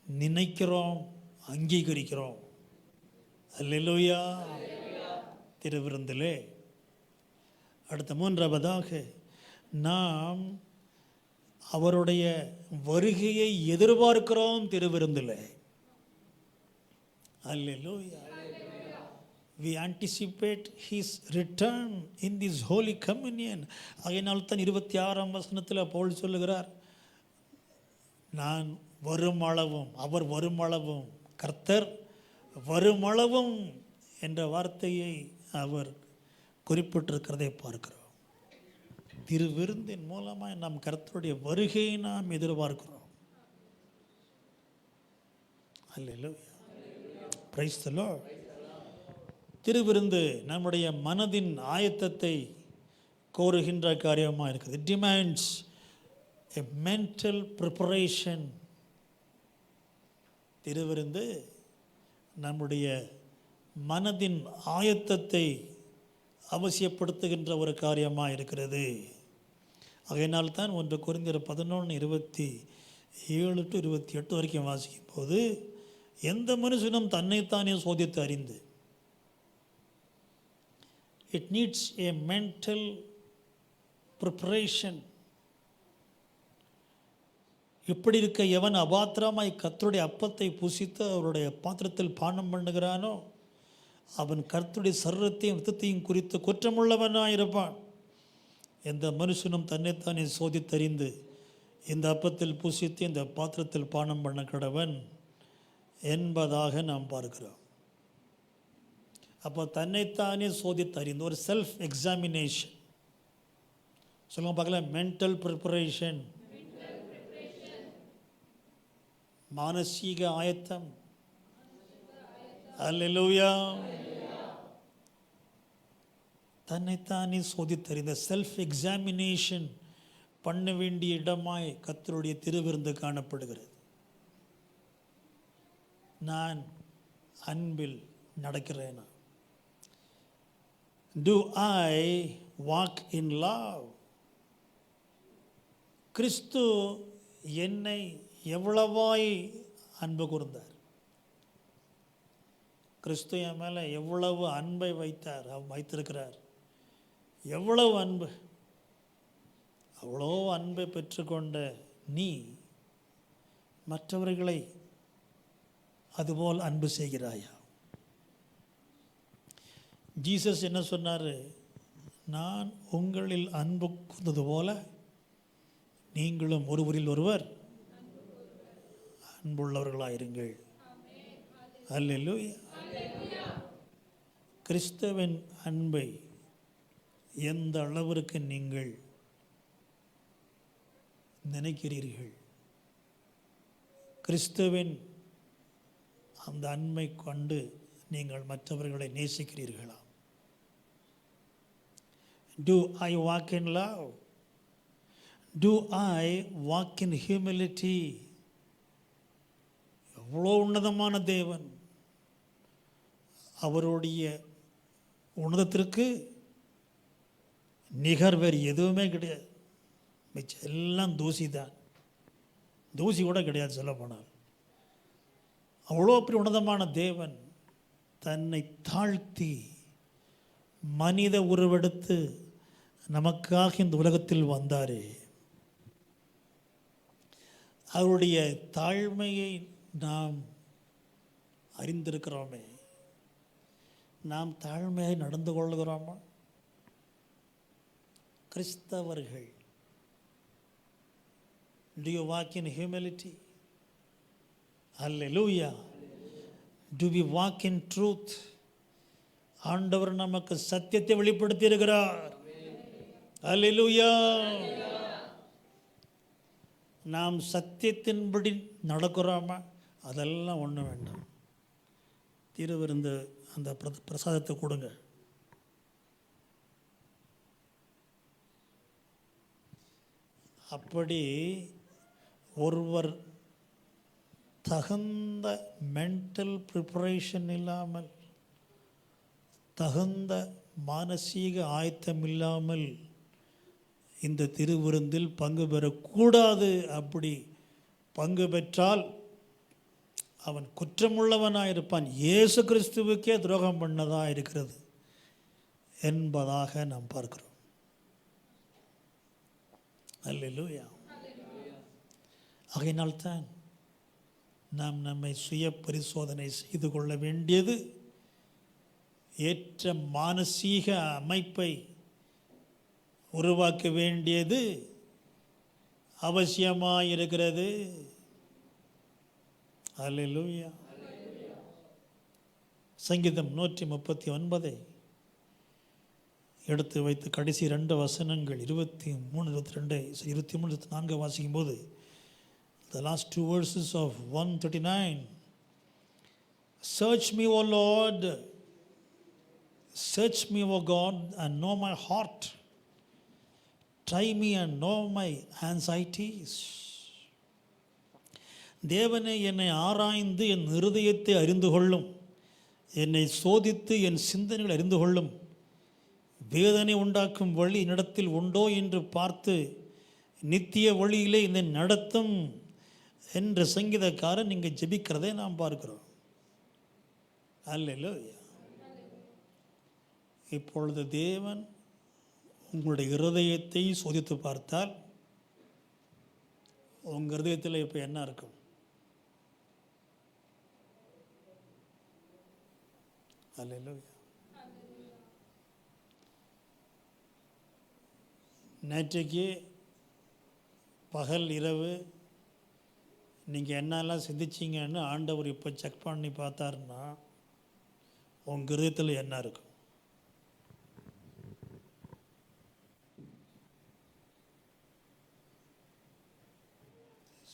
நினைக்கிறோம், அங்கீகரிக்கிறோம். அல்லேலூயா. திருவிருந்திலே அடுத்த மூன்றாவதாக நாம் அவருடைய வருகையை எதிர்பார்க்கிறோம். திருவிருந்தில் அல்லேலூயா. We anticipate his return in this holy communion. ஆகையினால் தான் 26ஆம் வசனத்தில் பவுல் சொல்லுகிறார், நான் வருமளவும், அவர் வருமளவும், கர்த்தர் வருமளவும் என்ற வார்த்தையை அவர் குறிப்பிட்டிருக்கிறதை பார்க்கிறோம். திருவிருந்தின் மூலமாக நாம் கர்த்தருடைய வருகையை நாம் எதிர்பார்க்கிறோம். அல்லேலூயா. Praise the lord. திருவிருந்து நம்முடைய மனதின் ஆயத்தத்தை கோருகின்ற காரியமாக இருக்குது. It demands a mental preparation. திருவிருந்து நம்முடைய மனதின் ஆயத்தத்தை அவசியப்படுத்துகின்ற ஒரு காரியமாக இருக்கிறது. ஆகையினால்தான் 1 கொரிந்தியர் 11:27-28 வரைக்கும் வாசிக்கும் போது, எந்த மனுஷனும் தன்னைத்தானே சோதித்து அறிந்து, it needs A mental preparation. இப்படி இருக்க எவன் அபாத்திரமாய் கர்த்தருடைய அப்பத்தை புசித்து அவருடைய பாத்திரத்தில் பானம் பண்ணுகிறானோ அவன் கர்த்தருடைய சரீரத்தையும் இரத்தத்தையும் குறித்து குற்றமுள்ளவனாக இருப்பான். எந்த மனுஷனும் தன்னைத்தானே சோதித்தறிந்து இந்த அப்பத்தில் புசித்து இந்த பாத்திரத்தில் பானம் பண்ண கடவன் என்பதாக நாம் பார்க்கிறோம். அப்போ தன்னைத்தானே சோதித்தறிந்து ஒரு செல்ஃப் எக்ஸாமினேஷன் சொல்லுங்க பார்க்கலாம். மென்டல் ப்ரிப்பரேஷன், மானசீக ஆயத்தம். அல்லேலூயா. தன்னைத்தானே சோதித்தறிந்த செல்ஃப் எக்ஸாமினேஷன் பண்ண வேண்டிய இடமாய் கர்த்தருடைய திருவிருந்து காணப்படுகிறது. நான் அன்பில் நடக்கிறேனா? Do I walk in love? கிறிஸ்து என்னை எவ்வளவாய் அன்பு கூர்ந்தார், கிறிஸ்து என் மேலே எவ்வளவு அன்பை வைத்திருக்கிறார். எவ்வளவு அன்பு! அவ்வளோ அன்பை பெற்றுக்கொண்ட நீ மற்றவர்களை அதுபோல் அன்பு செய்கிறாயா? ஜீசஸ் என்ன சொன்னார்? நான் உங்களில் அன்பு கூர்ந்தது போல நீங்களும் ஒருவரில் ஒருவர் அன்புள்ளவர்களாயிருங்கள். அல்லேலூயா. கிறிஸ்துவின் அன்பை எந்த அளவிற்கு நீங்கள் நினைக்கிறீர்கள்? கிறிஸ்துவின் அந்த அன்பை கொண்டு நீங்கள் மற்றவர்களை நேசிக்கிறீர்களா? Do I walk in love? Do I walk in humility? எவ்வளோ உன்னதமான தேவன்! அவருடைய உன்னதத்திற்கு நிகர் வேறு எதுவுமே கிடையாது. மிச்சம் எல்லாம் தூசி தான், தூசி கூட கிடையாது சொல்ல போனால். அவ்வளோ பெரிய உன்னதமான தேவன் தன்னை தாழ்த்தி மனித உருவெடுத்து நமக்காக இந்த உலகத்தில் வந்தாரே. அவருடைய தாழ்மையை நாம் அறிந்திருக்கிறோமே. நாம் தாழ்மையை நடந்து கொள்கிறோமா? கிறிஸ்தவர்கள். Do you walk in humility? Hallelujah. Do we walk in truth? ஆண்டவர் நமக்கு சத்தியத்தை வெளிப்படுத்தி இருக்கிறார். Hallelujah. நாம் சத்தியத்தின்படி நடக்கிறோமா? அதெல்லாம் ஒன்றும் வேண்டாம். திருவிருந்து அந்த பிரசாதத்தை கொடுங்க. அப்படி ஒருவர் தகுந்த மென்டல் ப்ரிப்பரேஷன் இல்லாமல், தகுந்த மானசீக ஆயத்தம் இல்லாமல் இந்த திருவிருந்தில் பங்கு பெறக்கூடாது. அப்படி பங்கு பெற்றால் அவன் குற்றமுள்ளவனாக இருப்பான். இயேசு கிறிஸ்துவுக்கே துரோகம் பண்ணதாக இருக்கிறது என்பதாக நாம் பார்க்கிறோம். அல்லேலூயா. ஆகையினால்தான் நாம் நம்மை சுய பரிசோதனை செய்து கொள்ள வேண்டியது, ஏற்ற மானசீக அமைப்பை உருவாக்க வேண்டியது அவசியமாக இருக்கிறது. அல்லேலூயா. சங்கீதம் 139 எடுத்து வைத்து கடைசி 2 வசனங்கள் 23, 22, 23, 24 வாசிக்கும் போது, the last 2 verses of 139, search me, O Lord, search me, O God, and know my heart, try me and know my anxieties. தேவனே, என்னை ஆராய்ந்து என் இருதயத்தை அறிந்து கொள்ளும், என்னை சோதித்து என் சிந்தனைகளை அறிந்து கொள்ளும், வேதனை உண்டாக்கும் வழி என்னிடத்தில் உண்டோ என்று பார்த்து நித்திய வழியிலே என்னை நடத்தும் என்ற சங்கீதக்காரன் இங்கே ஜெபிக்கிறதை நாம் பார்க்கிறோம். அல்லேலூயா. இப்பொழுது தேவன் உங்களுடைய இருதயத்தை சோதித்து பார்த்தால் உங்கள் இருதயத்தில் இப்போ என்ன இருக்கும்? அல்லேலூயா. நேற்றைக்கு பகல் இரவு நீங்கள் என்னெல்லாம் சிந்திச்சிங்கன்னு ஆண்டவர் இப்போ செக் பண்ணி பார்த்தாருன்னா உங்கள் இருதயத்தில் என்ன இருக்கும்?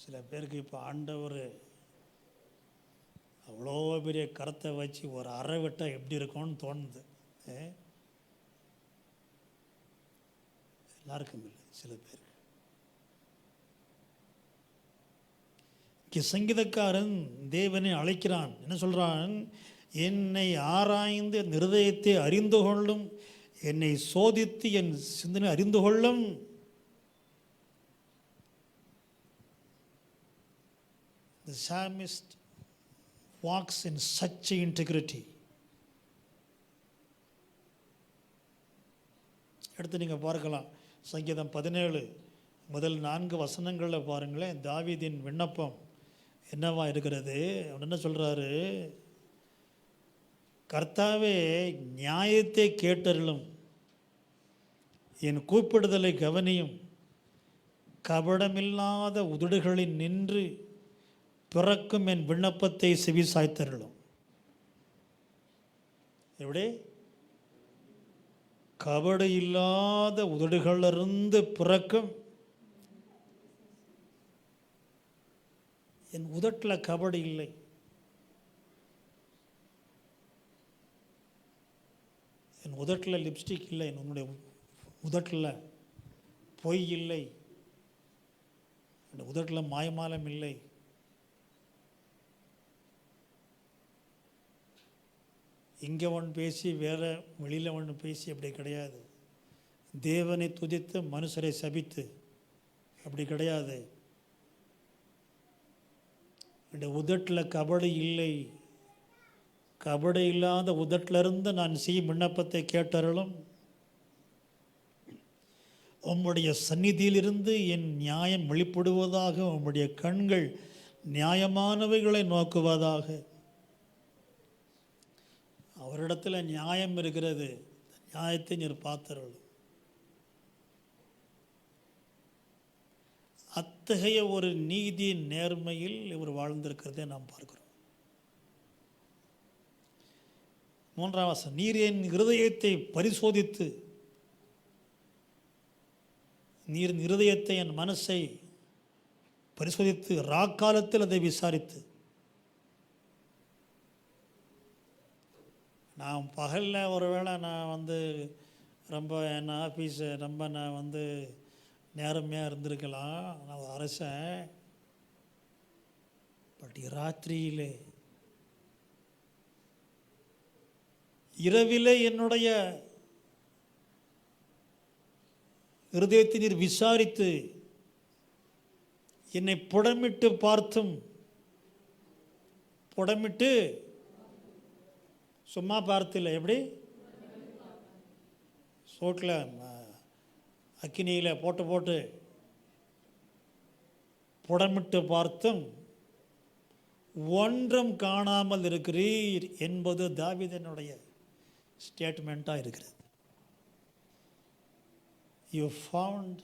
சில பேருக்கு இப்போ ஆண்டவர் அவ்வளோ பெரிய கருத்தை வச்சு ஒரு அறை விட்டால் எப்படி இருக்கும்னு தோணுது. எல்லாருக்கும் இல்லை, சில பேர். சங்கீதக்காரன் தேவனை அழைக்கிறான். என்ன சொல்கிறான்? என்னை ஆராய்ந்து என் இருதயத்தை அறிந்து கொள்ளும், என்னை சோதித்து என் சிந்தனை அறிந்து கொள்ளும். The psalmist walks in such integrity. அடுத்து நீங்கள் பார்க்கலாம், சங்கீதம் 17 முதல் 4 வசனங்களில் பாருங்களேன். தாவீதின் விண்ணப்பம் என்னவா இருக்கிறது? அவன் என்ன சொல்கிறாரு? கர்த்தாவே, நியாயத்தை கேட்டருளும், என் கூப்பிடுதலை கவனியும், கபடமில்லாத உதடுகளில் நின்று பிறக்கும் என் விண்ணப்பத்தை செவி சாய்த்தருளும். எப்படி? கபடு இல்லாத உதடுகளிலிருந்து பிறக்கும். என் உதட்டில் கபடு இல்லை. என் உதட்டில் லிப்ஸ்டிக் இல்லை. என்னுடைய உதட்டில் பொய் இல்லை. என் உதட்டில் மாயமாலம் இல்லை. இங்கே ஒன்று பேசி வேறு வெளியில் ஒன்று பேசி அப்படி கிடையாது. தேவனை துதித்து மனுஷரை சபித்து அப்படி கிடையாது. இந்த உதட்டில் கபடு இல்லை. கபடு இல்லாத உதட்டிலிருந்து நான் செய்யும் விண்ணப்பத்தை கேட்டருளும். உம்முடைய சந்நிதியிலிருந்து என் நியாயம் வெளிப்படுவதாக. உம்முடைய கண்கள் நியாயமானவைகளை நோக்குவதாக. அவரிடத்தில் நியாயம் இருக்கிறது. நியாயத்தை நீர் பார்த்தருளும். அத்தகைய ஒரு நீதி நேர்மையில் இவர் வாழ்ந்திருக்கிறதை நாம் பார்க்கிறோம். 3ஆம் வசனம், நீர் என் இருதயத்தை பரிசோதித்து, நீர் இருதயத்தை என் மனசை பரிசோதித்து ராக்காலத்தில் அதை விசாரித்து. நான் பகலில் ஒருவேளை நான் ரொம்ப என் ஆஃபீஸை நான் நேரமையாக இருந்திருக்கலாம், நான் அரசன். பட் ராத்திரியிலே இரவிலே என்னுடைய இருதயத்தை நீர் விசாரித்து என்னை புடமிட்டு பார்த்தும், புடமிட்டு சும்மா பார்த்தில்லை, எப்படி சோட்டில் அக்கினியில் போட்டு புடமிட்டு பார்த்தும் ஒன்றும் காணாமல் இருக்கிறீர் என்பது தாவீதினுடைய ஸ்டேட்மெண்ட்டாக இருக்கிறது. You found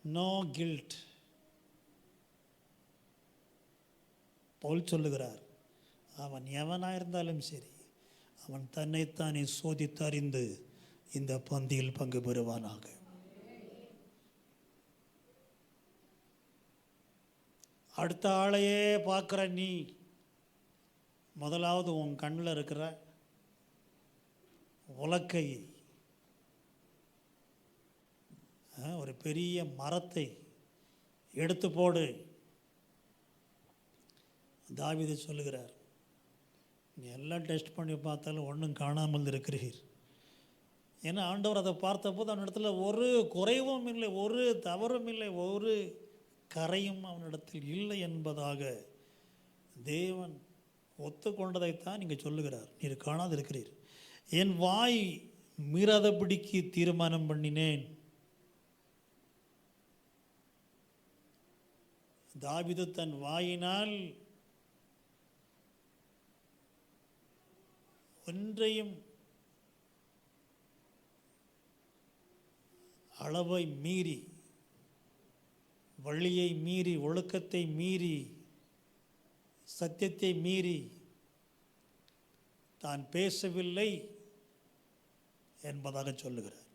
no guilt. Pavul சொல்லுகிறார், அவன் எவனாக இருந்தாலும் சரி, அவன் தன்னைத்தானே சோதித்து அறிந்து இந்த பந்தியில் பங்கு பெறுவானாக. அடுத்த ஆளையே பார்க்குற நீ முதலாவது உன் கண்ணில் இருக்கிற உலக்கை, ஒரு பெரிய மரத்தை எடுத்து போடு. தாவீது சொல்லுகிறார், நீ எல்லாம் டெஸ்ட் பண்ணி பார்த்தாலும் ஒன்றும் காணாமல் இருக்கிறீர். ஏன்னா ஆண்டவர் அதை பார்த்தபோது அவனிடத்தில் ஒரு குறைவும் இல்லை, ஒரு தவறும் இல்லை, ஒரு கரையும் அவனிடத்தில் இல்லை என்பதாக தேவன் ஒத்துக்கொண்டதைத்தான் நீங்கள் சொல்லுகிறார். நீர் காணாது இருக்கிறீர். என் வாய் மீறாதபடிக்கு தீர்மானம் பண்ணினேன். தாவீது தன் வாயினால் ஒன்றையும் அளவை மீறி, வழியை மீறி, ஒழுக்கத்தை மீறி, சத்தியத்தை மீறி தான் பேசவில்லை என்பதாக சொல்லுகிறார்.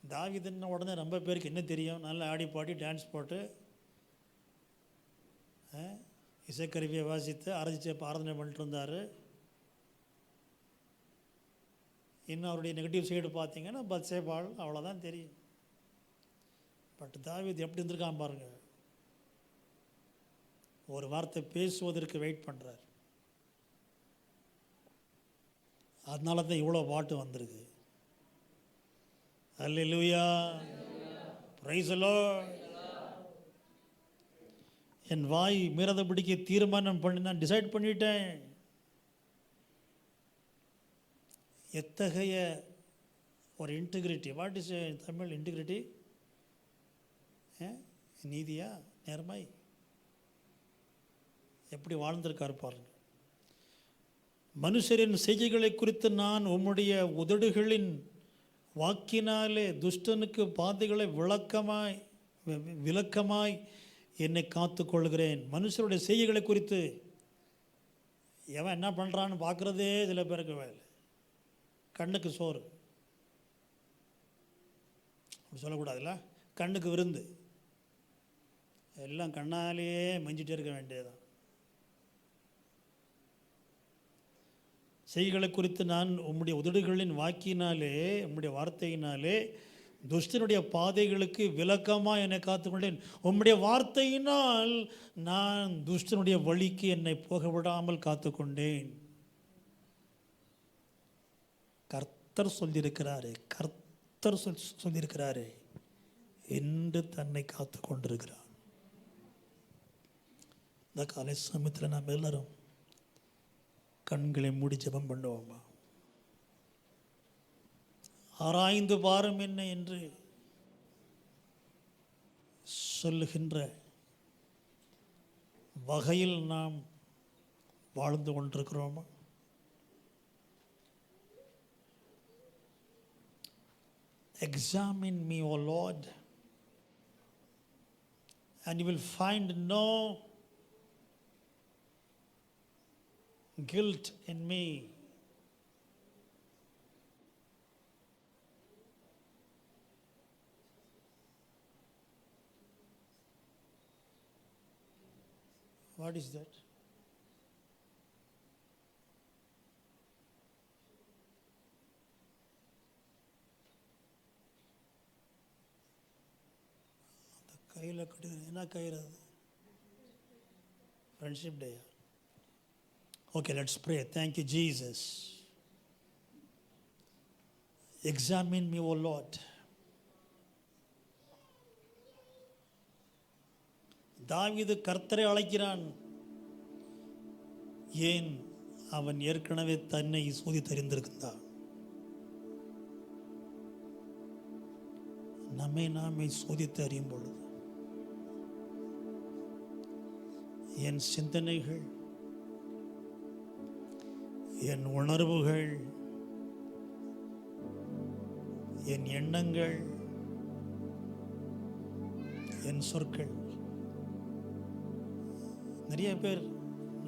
தாவீதுன்ன உடனே ரொம்ப பேருக்கு என்ன தெரியும்? நல்லா ஆடி பாடி டான்ஸ் போட்டு இசைக்கருவியை வாசித்து ஆராதனை பண்ணிட்டு இருந்தார். இன்னும் அவருடைய நெகட்டிவ் சைடு பார்த்தீங்கன்னா பத்சேபாள், அவ்வளோதான் தெரியும். பட் தாவீது எப்படி இருந்திருக்கான் பாருங்க. ஒரு வார்த்தை பேசுவதற்கு வெயிட் பண்ணுறார். அதனால தான் இவ்வளோ பாட்டு வந்திருக்கு. அல்லேலூயா, பிரைஸ் தி லார்ட். என் வாய் மீறதபடிக்கு தீர்மானம் பண்ணி நான் டிசைட் பண்ணிட்டேன். எத்தகைய ஒரு integrity! What is Tamil integrity? நீதியா, நேர்மை, எப்படி வாழ்ந்திருக்காரு பாருங்க. மனுஷரின் செய்கைகளை குறித்து நான் உம்முடைய உதடுகளின் வாக்கினாலே துஷ்டனுக்கு பாதைகளை விளக்கமாய் என்னை காத்து கொள்கிறேன். மனுஷருடைய செய்கைகளை குறித்து எவன் என்ன பண்ணுறான்னு பார்க்குறதே சில பேருக்கு வேலை. கண்ணுக்கு சோறு அப்படி சொல்லக்கூடாதுல்ல, கண்ணுக்கு விருந்து, எல்லாம் கண்ணாலேயே மஞ்சிட்டே இருக்க வேண்டியதுதான். செய்களை குறித்து நான் உம்முடைய உதடுகளின் வாக்கினாலே, உம்முடைய வார்த்தையினாலே துஷ்டனுடைய பாதைகளுக்கு விளக்கமாக என்னை காத்துக்கொண்டேன். உம்முடைய வார்த்தையினால் நான் துஷ்டனுடைய வழிக்கு என்னை போக விடாமல் காத்துக்கொண்டேன். கர்த்தர் சொல்லியிருக்கிறாரே என்று தன்னை காத்து கொண்டிருக்கிறார். இந்த காலை சமயத்தில் நாம் எல்லாரும் கண்களை மூடி ஜெபம் பண்ணுவோமா? ஆராய்ந்து பாரும் என்ன என்று சொல்லுகின்ற வகையில் நாம் வாழ்ந்து கொண்டிருக்கிறோமா? Examine me, O Lord, and you will find no guilt in me. What is that? கையில் கட்டு என்ன கயிறு அது? Friendship day. Okay, let's pray. Thank you, Jesus. Examine me, O Lord. தாவீது கர்த்தரை அழைக்கிறான். ஏன்? அவன் ஏற்கனவே தன்னை சோதித்தறிந்திருக்கிறான். நம்மை நாமே சோதித்து அறியும் பொழுது என் சிந்தனைகள், என் உணர்வுகள், என் எண்ணங்கள், என் சொற்கள். நிறைய பேர்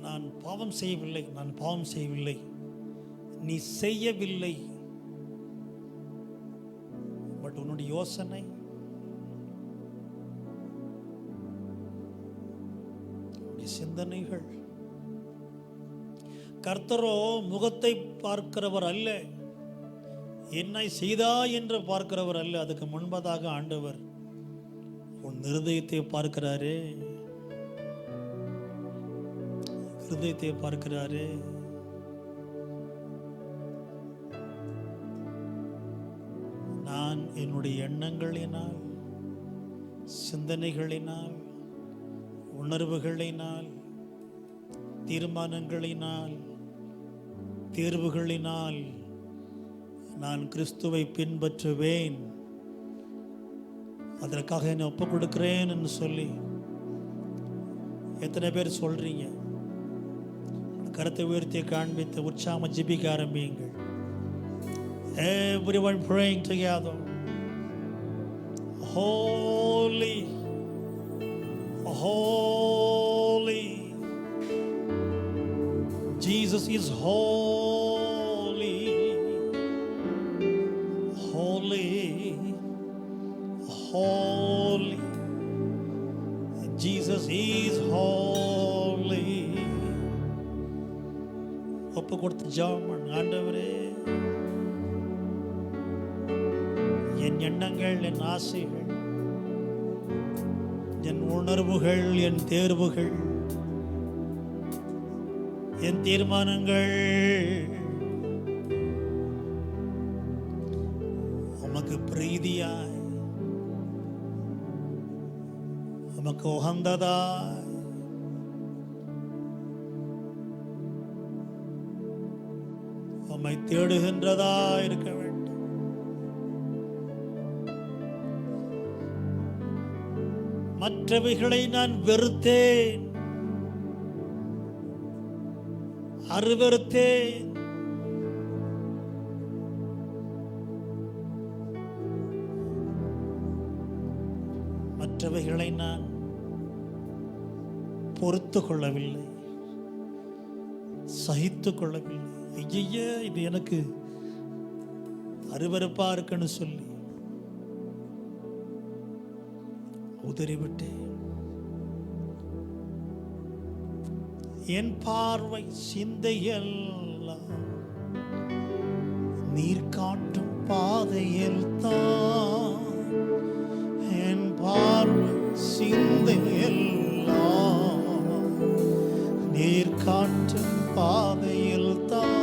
நான் பாவம் செய்யவில்லை, நீ செய்யவில்லை, பட் உன்னுடைய யோசனை, சிந்தனைகள். கர்த்தரோ முகத்தை பார்க்கிறவர் அல்ல, என்னை செய்தா என்று பார்க்கிறவர் அல்ல. அதுக்கு முன்பதாக ஆண்டவர் உன் இருதயத்தை பார்க்கிறாரே, இருதயத்தை பார்க்கிறாரே. நான் என்னுடைய எண்ணங்களினால், சிந்தனைகளினால், உணர்வுகளினால், தீர்மானங்களினால், தேர்வுகளினால் நான் கிறிஸ்துவை பின்பற்றுவேன், அதற்காக என்னை ஒப்புக் கொடுக்கிறேன் என்று சொல்லி எத்தனை பேர் சொல்றீங்க? கருத்தை உயர்த்தி காண்பித்து உற்சாகமா ஜெபிக்க ஆரம்பியுங்கள். Everyone praying together. Holy, holy. Jesus is holy, holy, holy. Jesus is holy. ஒப்பு கொடுத்து ஜெபம் பண்ணு. ஆண்டவரே, என் எண்ணங்கள், என் ஆசைகள், என் உணர்வுகள், என் தேர்வுகள், என் தீர்மானங்கள் உமக்கு பிரீதியாய், உமக்கு உகந்ததாய், உம்மை தேடுகின்றதா இருக்க வேண்டும். மற்றவைகளை நான் வெறுத்தேன், அருவருத்தேன். மற்றவைகளை நான் பொறுத்து கொள்ளவில்லை, சகித்து கொள்ளவில்லை. ஐய, இது எனக்கு அருவருப்பா இருக்குன்னு சொல்லி உதறிவிட்டேன். என் பார்வை, சிந்தையெல்லாம் நீர் காட்டும் பாதையில் தான். என் பார்வை, சிந்தையெல்லாம் நீர் காட்டும் பாதையில் தான்.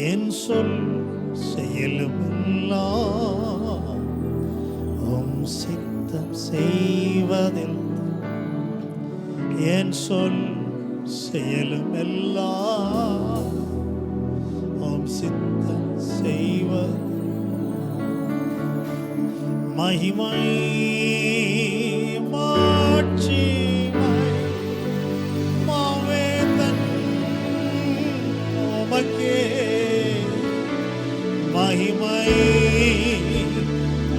என் சொல் செயலுமெல்லாம் உம் சித்தம் செய்வதில். என் சொல் செயலுமெல்லாம் உம் சித்தம் செய்வது. மகிமை மாட்சிமை மாவேந்தன் உமக்கே. மகிமை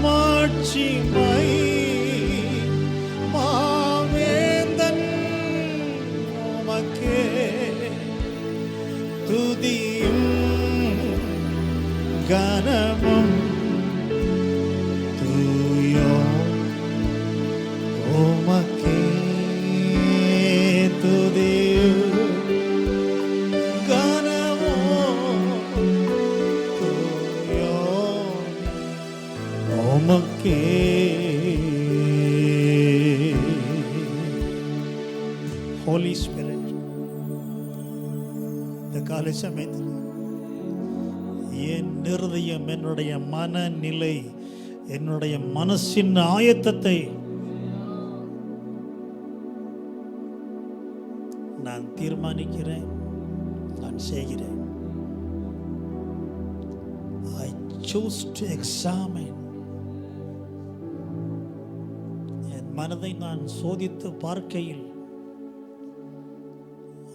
மாட்சிமை மாவேந்தன் உமக்கே துதியும் கனமும் தூயோ உமக்கே துதியும் கனமும் தூயோ உமக்கே. Holy Spirit, இந்த காலை சமயத்தில் என் இருதயம், என்னுடைய மனநிலை, என்னுடைய மனசின் ஆயத்தத்தை நான் தீர்மானிக்கிறேன், நான் செய்கிறேன். I choose to examine. என் மனதை நான் சோதித்து பார்க்கையில்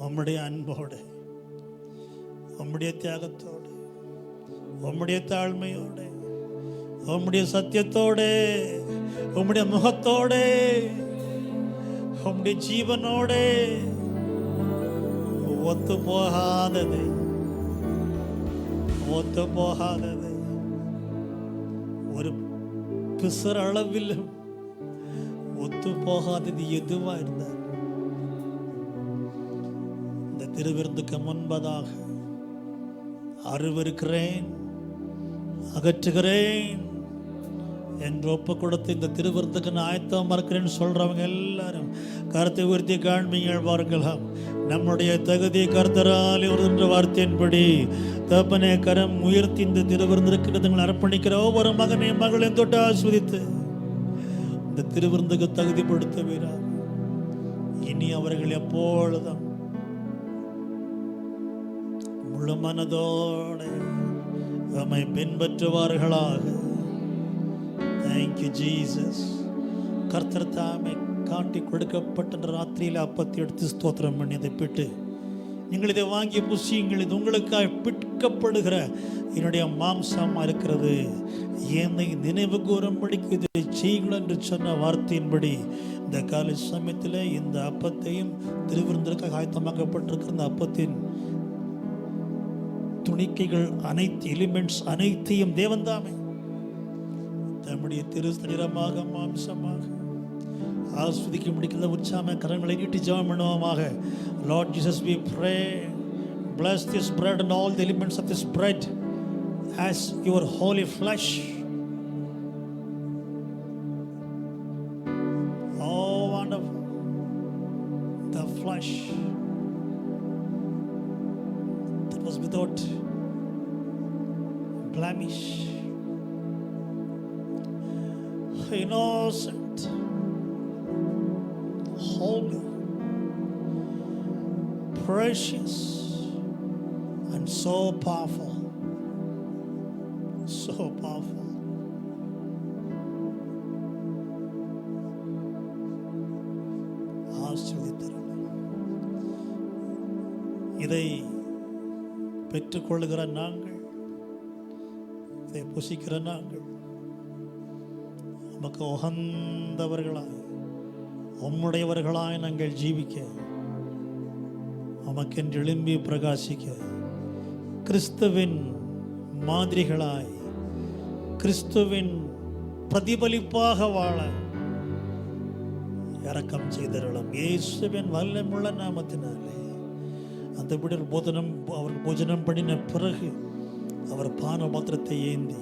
உம்முடைய அன்போடு, உம்முடைய தியாகத்தோடு, உம்முடைய தாழ்மையோடு, உம்முடைய சத்தியத்தோடு, உம்முடைய முகத்தோடு, உம்முடைய ஜீவனோடு ஒத்து போகாதது, ஒத்து போகாதது ஒரு பிசர் அளவிலும் ஒத்து போகாதது எதுவா இருந்தால் இந்த திருவிருந்துக்கு முன்பதாக அருவருக்கிறேன், அகற்றுகிறேன் என்று ஒப்பு கொடுத்து இந்த திருவிருந்துக்கு நான் ஆயத்தமாக இருக்கிறேன்னு சொல்றவங்க எல்லாரும் கருத்தை உயர்த்தி காண்பீங்கள் பார்க்கலாம். நம்முடைய தகுதி கர்த்தரால் ஒரு வார்த்தையின்படி தப்பனே கரம் உயர்த்தி இந்த திருவிருந்திற்கு அர்ப்பணிக்கிற ஒவ்வொரு மகனையும் மகளையும் தொட்டு ஆஸ்வதித்து இந்த திருவிருந்துக்கு தகுதிப்படுத்துவீரா. இனி அவர்கள் எப்பொழுதும் முழு மனதோடு நம்மை பின்பற்றுவார்களாக. Thank you Jesus. கர்த்தர் தாமே காட்டி கொடுக்கப்பட்ட ராத்திரியில் அப்பத்தை எடுத்து ஸ்தோத்திரம் பண்ணி அதை பிட்டு, நீங்கள் இதை வாங்கி புசியுங்கள், இது உங்களுக்காக பிற்கப்படுகிற என்னுடைய மாம்சமாக இருக்கிறது, என்னை நினைவு கூறும்படிக்கு இதை செய்யுங்கள் என்று சொன்ன வார்த்தையின்படி இந்த காலை சமயத்தில் இந்த அப்பத்தையும் திருவிருந்திற்காக ஆயத்தமாக்கப்பட்டிருக்கிற இந்த அப்பத்தின் துணிக்கைகள் அனைத்து எலிமெண்ட்ஸ் அனைத்தையும் தேவன் தாமே தம்முடைய திரு சரீரமாக மாம்சமாக ஆஸ்வதிக்க முடிக்கிற உற்சாக கரங்களை நீட்டி ஜெபம் பண்ணுவோமாக. Lord Jesus, we pray, bless this bread and all the elements of this bread as your holy flesh. Oh, wonderful. The flesh that was without blemish, innocent, holy, precious, and so powerful, so powerful. இதை பெற்றுக்கொள்ளுகிற நாங்கள், இதை புசிக்கிற நாங்கள் உமக்கு உகந்தவர்களாய் உம்முடையவர்களாய் நாங்கள் ஜீவிக்க, உமக்கென்று எழும்பி பிரகாசிக்க, கிறிஸ்துவின் மாதிரிகளாய் கிறிஸ்துவின் பிரதிபலிப்பாக வாழ இரக்கம் செய்தருளும் இயேசுவின் வல்லமுள்ள நாமத்தினாலே. அந்தபடி அவர் போஜனம் பண்ணின பிறகு அவர் பான பாத்திரத்தை ஏந்தி,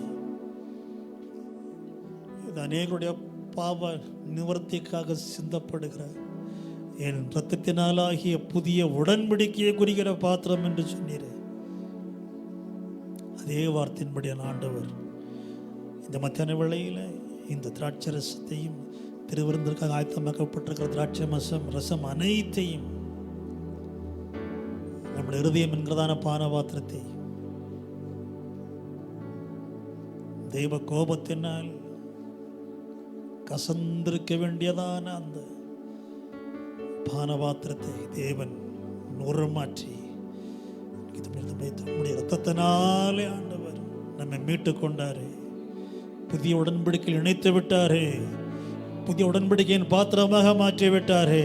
இது அநேகருடைய பாவ நிவர்த்திக்காக சிந்தப்படுகிற என் இரத்தத்தினாலாகிய புதிய உடன்படிக்கையை குறிக்கிற பாத்திரம் என்று சொன்னீர். அதே வார்த்தையின்படியான ஆண்டவர் இந்த மத்தியான வேளையில் இந்த திராட்சை ரசத்தையும் திருவிருந்திற்காக ஆயத்தமாக்கப்பட்டிருக்கிற திராட்சை ரசம் அனைத்தையும் நம்முடைய இருதயம் என்கிறதான பான பாத்திரத்தை தெய்வ கோபத்தினால் கசந்திருக்க வேண்டியதான அந்த பானபாத்திரத்தை தேவன் நுரமாற்றி நம்முடைய இரத்தத்தினாலே ஆண்டவர் நம்மை மீட்டு கொண்டாரு, புதிய உடன்படிக்கையில் இணைத்து விட்டாரு, புதிய உடன்படிக்கையின் பாத்திரமாக மாற்றி விட்டாரு.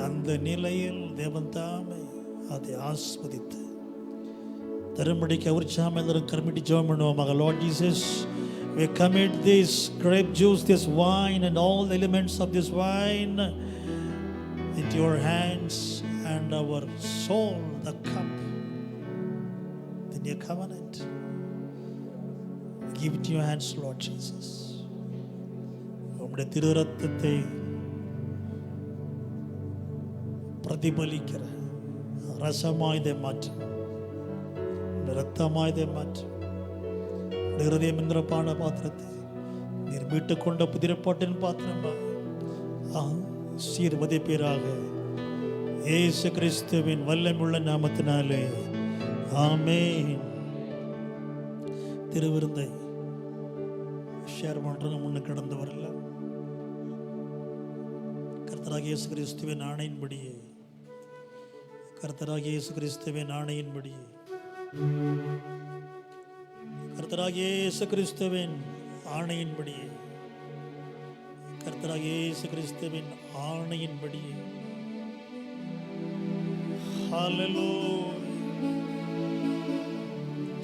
அந்த நிலையில் தேவன் தாமே அதை ஆஸ்வதித்து தரும்படிக்கு உற்சாகம் எல்லாரும் கர்மிட்டி ஜெபம் பண்ணுவோமாக. Lord Jesus, we commit this grape juice, this wine and all the elements of this wine into your hands, and our soul, the cup, the new covenant. Give it to your hands, Lord Jesus. உம்முடைய திரு ரத்தத்தை பிரதிபலிக்கிற ரசமாய் மாற்று, ரத்தமாய் மாற்று. ஹிருதயம் என்கிற பான பாத்திரத்தை நீர் மீட்டு கொண்ட புதிரப்பாட்டின் பாத்திரமா சீர்வதிப்பீராக. இயேசு கிறிஸ்துவின் வல்லமையுள்ள நாமத்தினாலே ஆமென். திருவிருந்தை ஷேர் பண்றவங்க முன்ன கடந்து வரல. கர்த்தராகிய இயேசு கிறிஸ்துவின் ஆணையின்படியே, கர்த்தராகிய இயேசு கிறிஸ்துவின் ஆணையின்படியே, கர்த்தராகிய இயேசு கிறிஸ்துவின் ஆணையின்படியே, கர்த்தராகிய இயேசு கிறிஸ்துவின் ஆணையின்படியே. ஹல்லேலூயா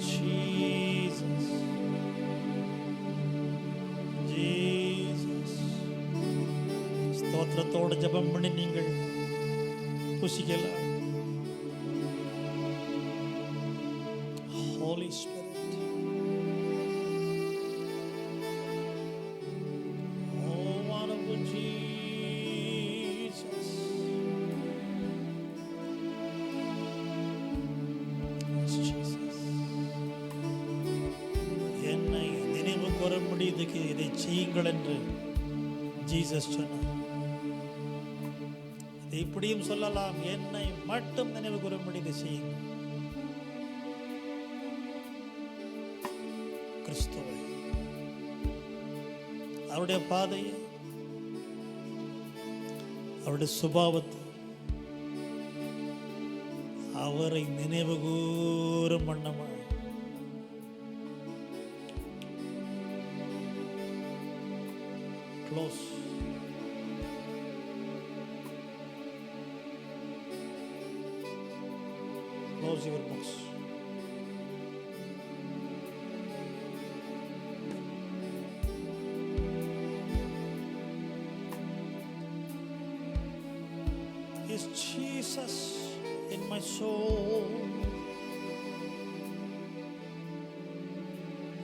ஜீசஸ், ஜீசஸ். ஸ்தோத்திரத்தோடு ஜெபம் பண்ணி நீங்கள் புசிக்கலாம். Holy Spirit, oh wonderful Jesus, yes Jesus. என்னை நினைவு கூறும்படி இதை செய்யுங்கள் என்று ஜீசஸ் சொன்னார். இப்படியும் சொல்லலாம், என்னை மட்டும் நினைவு கூறும்படி இதை செய்யுங்கள். கிறிஸ்துவை, அவருடைய பாதையை, அவருடைய சுபாவத்தை, அவரை நினைவு கூறும் வண்ணமா close. Close your books. Is Jesus in my soul?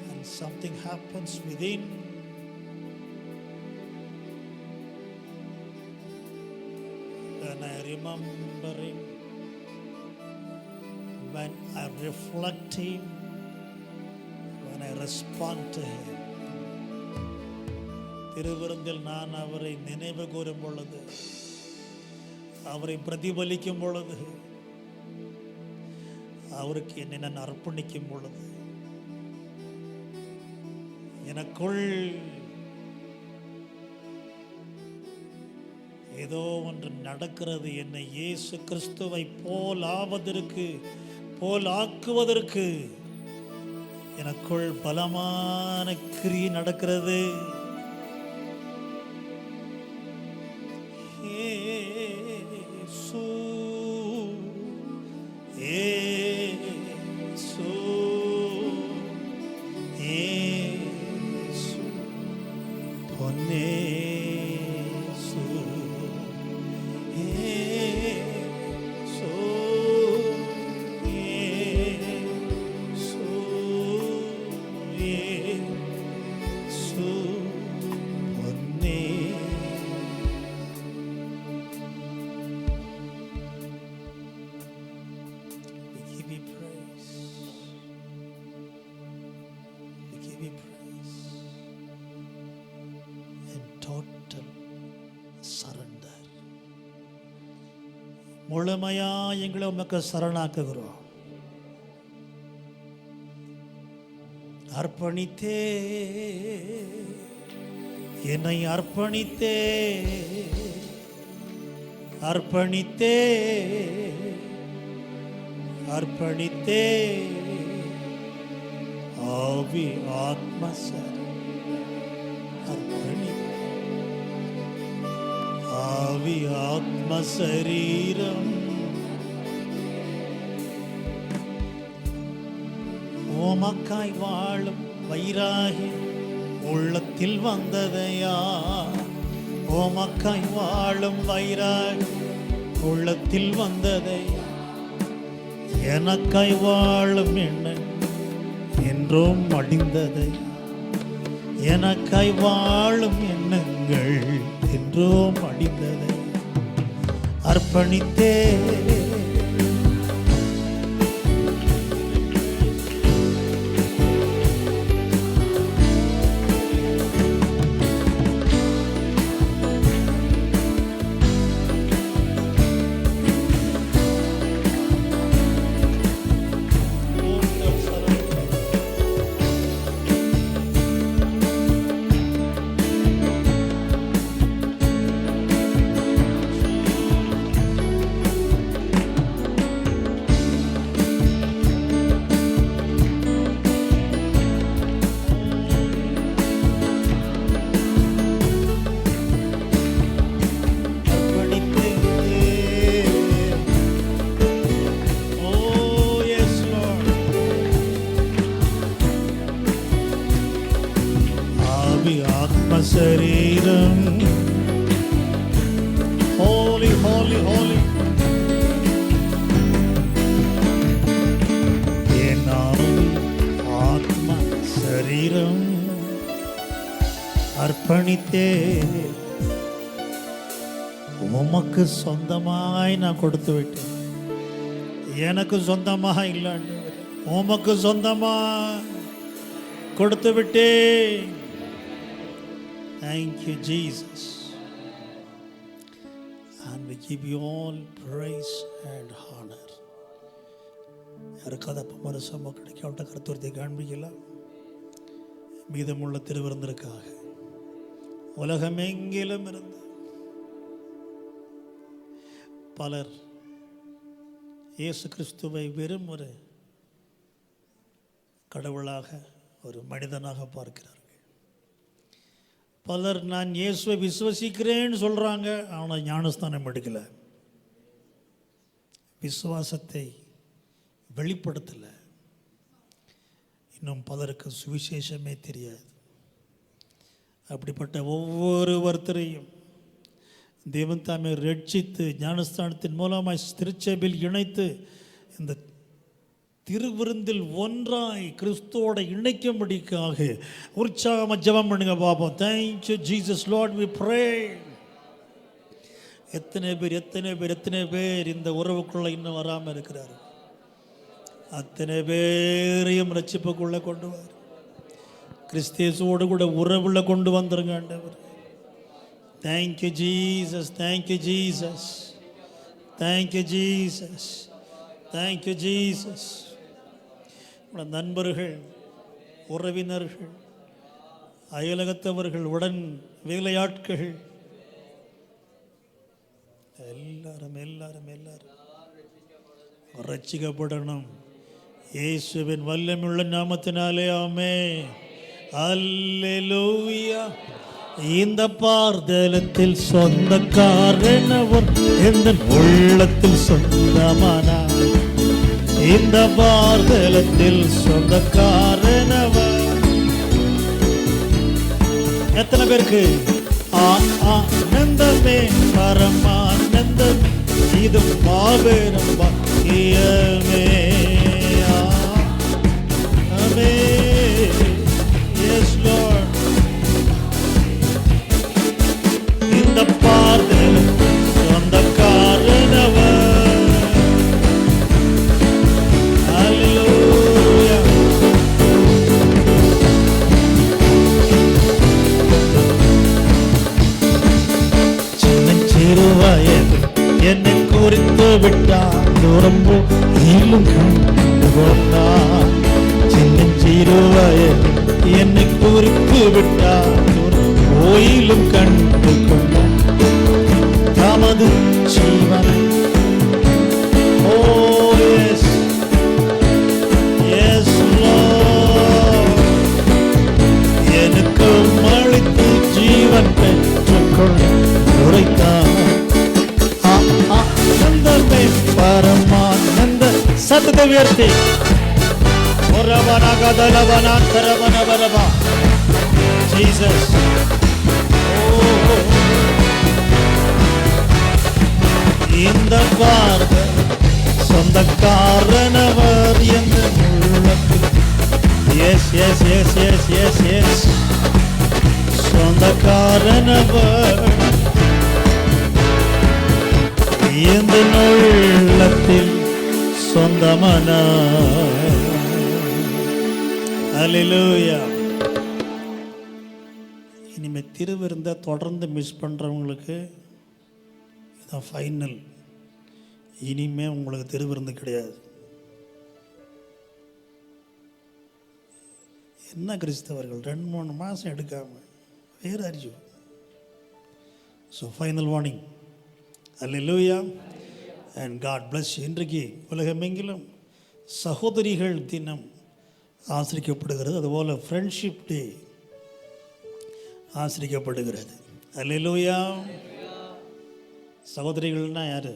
And something happens within. When I remember Him, when I reflect Him, when I respond to Him. திருவிருந்தில் நான் அவரை நினைவு கூறும் பொழுது, அவரை பிரதிபலிக்கும் பொழுது, அவருக்கு என்னை நான் அர்ப்பணிக்கும் பொழுது, எனக்குள் ஏதோ ஒன்று நடக்கிறது. என்னை இயேசு கிறிஸ்துவை போல் ஆக்குவதற்கு எனக்குள் பலமான கிரியை நடக்கிறது. முழுமையா எங்களை உமக்கு சரணாக்குகிறோம். அர்ப்பணித்தே, என்னை அர்ப்பணித்தே, அர்ப்பணித்தே, அர்ப்பணித்தே, ஆவி ஆத்ம அர்ப்பணி ஆவி ஆத்ம சரீரம் உமக்காய் வாழும் வைராகி உள்ளத்தில் வந்ததையா உமக்காய் வாழும் வைராகி உள்ளத்தில் வந்ததை எனக்காய் வாழும் என்ன என்றும் அடிந்ததை எனக்காய் வாழும் எண்ணங்கள் என்றும் அடிந்ததை அர்ப்பணித்தே சரீரம் holy holy holy என் ஆத்மா சரீரம் அர்ப்பணித்தே உமக்கு சொந்தமாய் நான் கொடுத்து விட்டேன். எனக்கு சொந்தமாக இல்லை, உமக்கு சொந்தமாக கொடுத்து விட்டேன். Thank you, Jesus. And we give you all praise and honor. யாருக்காவது அப்போ மறுசமோ கிடைக்காவிட்ட கருத்துவத்தை காண்பிக்கலாம். மீதமுள்ள திருவிருந்திற்காக உலகமெங்கிலும் இருந்து பலர் இயேசு கிறிஸ்துவை வெறும் ஒரு கடவுளாக ஒரு மனிதனாக பார்க்கிறார். பலர் நான் இயேசுவை விசுவசிக்கிறேன்னு சொல்கிறாங்க, ஆனால் ஞானஸ்தானம் எடுக்கலை, விசுவாசத்தை வெளிப்படுத்தலை. இன்னும் பலருக்கு சுவிசேஷமே தெரியாது. அப்படிப்பட்ட ஒவ்வொருவரையும் தேவன் தாமே ரட்சித்து ஞானஸ்தானத்தின் மூலமாய் திருச்சபையில் இணைத்து இந்த திருவிருந்தில் ஒன்றாய் கிறிஸ்துவோட இணைக்கும்படிக்காக உற்சாகமாக ஜெபம் பண்ணுங்க பாப்போம். Thank you Jesus Lord we pray. எத்தனை பேர் இந்த உறவுக்குள்ள இன்னும் வராமல் இருக்கிறார். அத்தனை பேரையும் ரட்சிப்புக்குள்ள கொண்டு வர கிறிஸ்தியஸோடு கூட உறவுள்ள கொண்டு வந்துருங்க ஆண்டவர். Thank you Jesus, thank you Jesus, thank you Jesus, thank you Jesus. நண்பர்கள், உறவினர்கள், அயலகத்தவர்கள், உடன் வேலையாட்கள் எல்லாரும் எல்லாரும் எல்லாரும் ரட்சிக்கப்படணும் இயேசுவின் வல்லமையுள்ள நாமத்தினாலே. ஆமென். அல்லேலூயா. இந்த பார்தலத்தில் சொந்தக்காரனவர் எந்த உள்ளத்தில் சொந்தமானார். இந்த பார்தலத்தில் சொந்தக்காரனவர். எத்தனை பேருக்கு ஆனந்தமே பரமானந்தம், இது மாபெரும் பாக்கியமே. Yes Lord. இந்த பார்தலத்தில் சொந்தக்காரனவர். என்னை குறித்து விட்டார் தூரம் போயிலும் கண்டு கொண்டார். சின்னஞ்சிறுவயது என்னை குறித்து விட்டார் தூரம் போயிலும் கண்டு கொண்டார். தமது ஜீவனை oh yes yes Lord உயர்த்தி ஜீசஸ். இந்த வார்த்தை சொந்தக்காரனவர் என்ற உள்ளத்தில். Yes yes yes yes yes yes சொந்தக்காரனவர் எந்த உள்ளத்தில் சொந்தமான. அல்லேலூயா. இனிமே திருவிருந்த தொடர்ந்து மிஸ் பண்ணுறவங்களுக்கு இதான் ஃபைனல். இனிமே உங்களுக்கு திருவிருந்து கிடையாது. என்ன கிறிஸ்தவர்கள் 2-3 மாதம் எடுக்காமல் வேறு அறிவு. So final warning. Hallelujah and God bless. இன்றைக்கு உலகமெங்கிலும் சகோதரிகள் தினம் ஆசிரிக்கப்படுகிறது. அதுபோல் ஃப்ரெண்ட்ஷிப் டே ஆசிரிக்கப்படுகிறது. அல்லேலூயா. சகோதரிகள்னா யார்?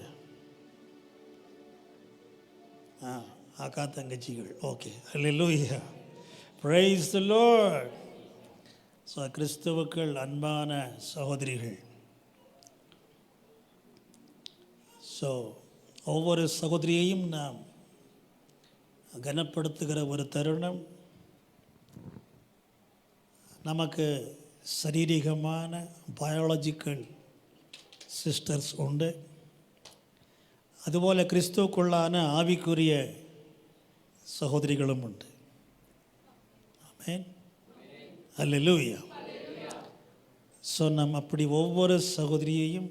அக்கா தங்கச்சிகள். Okay. Alleluia. Praise the lord. So கிறிஸ்துவுக்கள் அன்பான சகோதரிகள். ஸோ ஒவ்வொரு சகோதரியையும் நாம் கனப்படுத்துகிற ஒரு தருணம். நமக்கு சரீரிகமான பயாலஜிக்கல் சிஸ்டர்ஸ் உண்டு. அதுபோல் கிறிஸ்துவுக்குள்ளான ஆவிக்குரிய சகோதரிகளும் உண்டு. ஆமென். அல்லேலூயா. ஸோ நாம் அப்படி ஒவ்வொரு சகோதரியையும்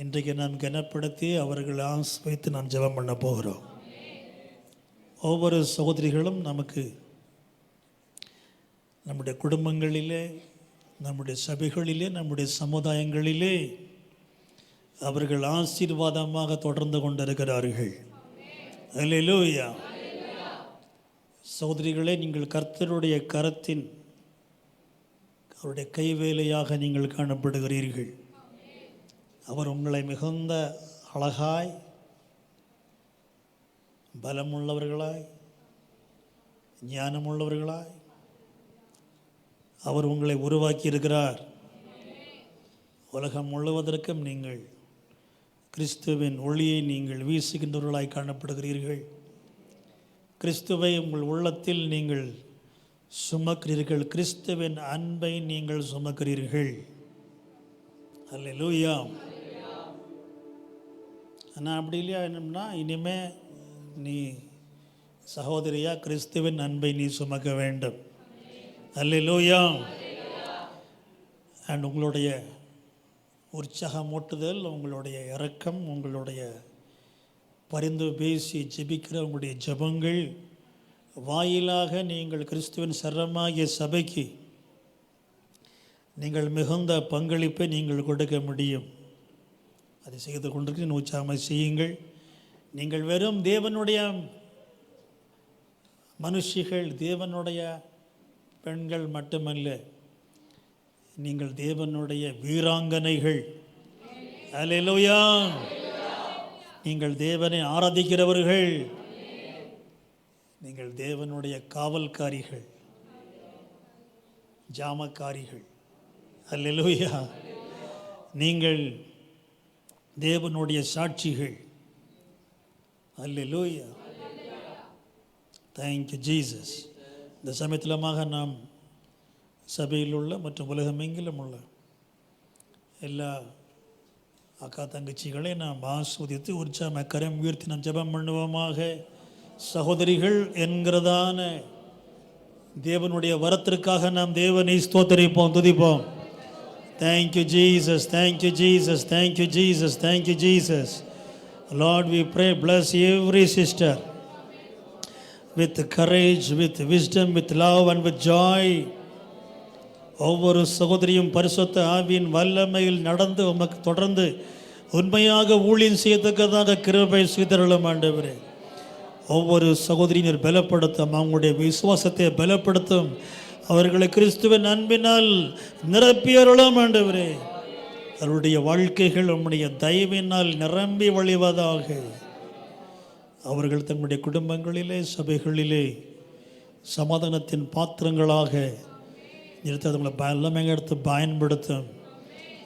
இன்றைக்கு நாம் கனப்படுத்தி அவர்கள் ஆசிர்வதித்து நாம் ஜெபம் பண்ண போகிறோம். ஒவ்வொரு சகோதரிகளும் நமக்கு நம்முடைய குடும்பங்களிலே, நம்முடைய சபைகளிலே, நம்முடைய சமுதாயங்களிலே அவர்கள் ஆசீர்வாதமாக தொடர்ந்து கொண்டிருக்கிறார்கள். அல்லேலூயா. சகோதரிகளே, நீங்கள் கர்த்தருடைய கரத்தின் அவருடைய கைவேலையாக நீங்கள் காணப்படுகிறீர்கள். அவர் உங்களை மிகுந்த அழகாய், பலமுள்ளவர்களாய், ஞானமுள்ளவர்களாய் அவர் உங்களை உருவாக்கி இருக்கிறார். உலகம் முழுவதற்கும் நீங்கள் கிறிஸ்துவின் ஒளியை நீங்கள் வீசுகின்றவர்களாய் காணப்படுகிறீர்கள். கிறிஸ்துவை உங்கள் உள்ளத்தில் நீங்கள் சுமக்கிறீர்கள். கிறிஸ்துவின் அன்பை நீங்கள் சுமக்கிறீர்கள். அல்லேலூயா. ஆனால் அப்படி இல்லையா என்னன்னா, இனிமே நீ சகோதரியா கிறிஸ்துவின் அன்பை நீ சுமக்க வேண்டும். அல்லேலூயா. அண்ட் உங்களுடைய உற்சாகமூட்டுதல், உங்களுடைய இரக்கம், உங்களுடைய பரிந்து பேசி ஜெபிக்கிற உங்களுடைய ஜெபங்கள் வாயிலாக நீங்கள் கிறிஸ்துவின் சரமாகிய சபைக்கு நீங்கள் மிகுந்த பங்களிப்பை நீங்கள் கொடுக்க முடியும். அதை செய்து கொண்டிருக்க உற்சாகமாக செய்யுங்கள். நீங்கள் வெறும் தேவனுடைய மனுஷிகள், தேவனுடைய பெண்கள் மட்டுமல்ல, நீங்கள் தேவனுடைய வீராங்கனைகள். அல்லேலூயா. நீங்கள் தேவனை ஆராதிக்கிறவர்கள். நீங்கள் தேவனுடைய காவல்காரிகள், ஜாமக்காரிகள். அல்லேலூயா. நீங்கள் தேவனுடைய சாட்சிகள். அல்லேலூயா. Thank you Jesus. இந்த சமயத்திலமாக நாம் சபையில் உள்ள மற்றும் உலகமெங்கிலும் உள்ள எல்லா அக்கா தங்கச்சிகளை நாம் ஆஸ்வதித்து உற்சாக கரம் உயர்த்தி நாம் ஜெபம் பண்ணுவோமாக. சகோதரிகள் என்கிறதான தேவனுடைய வரத்திற்காக நாம் தேவனை ஸ்தோத்தரிப்போம், துதிப்போம். Thank you Jesus, thank you Jesus, thank you Jesus, thank you Jesus. Lord, we pray, bless every sister with courage, with wisdom, with love and with joy. ஒவ்வொரு சகோதரியும் பரிசுத்த ஆவியின் வல்லமையில் நடந்து உமக்கு தொடர்ந்து உண்மையாக ஊழியம் செய்யத்தக்கதாக கிருபை செய்தருளும் ஆண்டவரே. ஒவ்வொரு சகோதரியினர் பலப்படுத்தும், அவங்களுடைய விசுவாசத்தை பலப்படுத்தும், அவர்களை கிறிஸ்துவின் அன்பினால் நிரப்பியருளும் ஆண்டவரே. அவருடைய வாழ்க்கைகள் உம்முடைய தயவினால் நிரம்பி வழிவதாக. அவர்கள் தங்களுடைய குடும்பங்களிலே, சபைகளிலே சமாதானத்தின் பாத்திரங்களாக நிறுத்த அவங்களை எல்லாமே எடுத்து பயன்படுத்தும்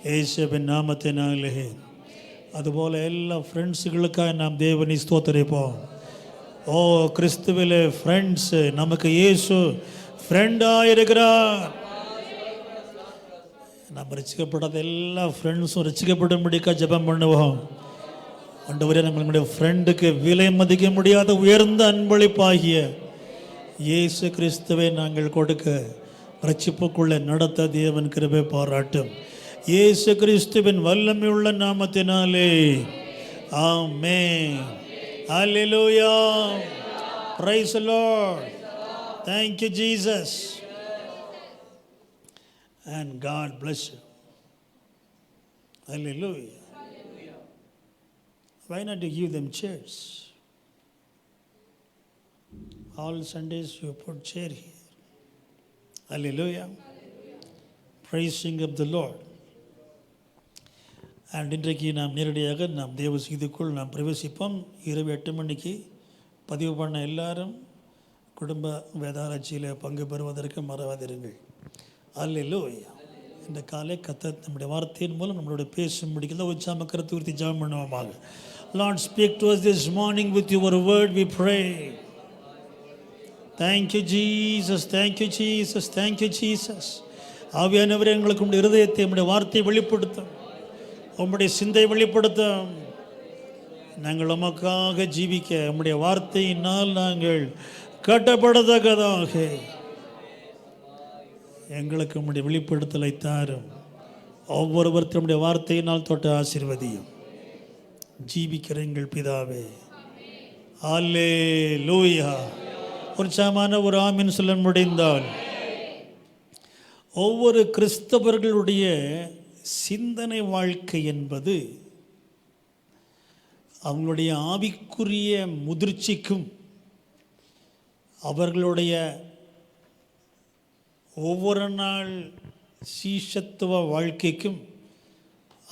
இயேசுவின் நாமத்தினாலே. அதுபோல் எல்லா ஃப்ரெண்ட்ஸுகளுக்காக நாம் தேவனை ஸ்தோத்தரிப்போம். ஓ கிறிஸ்துவிலே ஃப்ரெண்ட்ஸு, நமக்கு இயேசு ஃப்ரெண்டாக இருக்கிறார். நம்ம ரசிக்கப்படாத எல்லா ஃப்ரெண்ட்ஸும் ரசிக்கப்படும்படிக்கா ஜெபம் பண்ணுவோம். ஆண்டவரே, நம்மளுடைய ஃப்ரெண்டுக்கு விலை மதிக்க முடியாத உயர்ந்த அன்பளிப்பாகிய இயேசு கிறிஸ்துவை நாங்கள் கொடுக்க ரட்சிப்புக்குள்ளே நடத்த தேவன் கிருபை பாராட்டும். இயேசு கிறிஸ்துவின் வல்லமையுள்ள நாமத்தினாலே amen. Hallelujah. Praise the lord. Thank you, Jesus. And God bless you. Hallelujah. Why not you give them chairs? All Sundays you put chair here. Hallelujah. Praising of the Lord. And இன்றைக்கு நாம் நேரடியாக நாம் தேவ செய்திக்குள் நாம் பிரவேசிப்போம். இரவு 8 மணிக்கு பதிவு பண்ண எல்லாரும் குடும்ப வேதாராய்ச்சியில் பங்கு பெறுவதற்கு மறவாதிருங்கள். அல்லேலூயா. இந்த காலை கர்த்தர் நம்முடைய வார்த்தையின் மூலம் நம்மளோட பேச முடிக்கிறத உற்சாக கருத்து குறித்து ஜெபம் பண்ணுவோமாக. Lord, speak to us this morning with your word, we pray. Thank you, Jesus. Thank you, Jesus. Thank you, Jesus. ஆவியானவரே, எங்களுக்கு உங்களுடைய இருதயத்தை உங்களுடைய வார்த்தையை வெளிப்படுத்தும், உங்களுடைய சிந்தை வெளிப்படுத்தும். நாங்கள் உமக்காக ஜீவிக்க உங்களுடைய வார்த்தையினால் நாங்கள் கட்டப்படத்தக்கதாக எங்களுக்கு உம்முடைய வெளிப்படுத்தலை தாரும். ஒவ்வொருவரும் உம்முடைய வார்த்தையினால் தொட்டு ஆசீர்வதியும். ஜீவிக்கிற எங்கள் பிதாவே. அல்லேலூயா. உற்சாகமான ஒரு ஆமீன் சொல்ல முடிந்தால், ஒவ்வொரு கிறிஸ்தவர்களுடைய சிந்தனை வாழ்க்கை என்பது அவங்களுடைய ஆவிக்குரிய முதிர்ச்சிக்கும் அவர்களுடைய ஒவ்வொரு நாள் சீஷத்துவ வாழ்க்கைக்கும்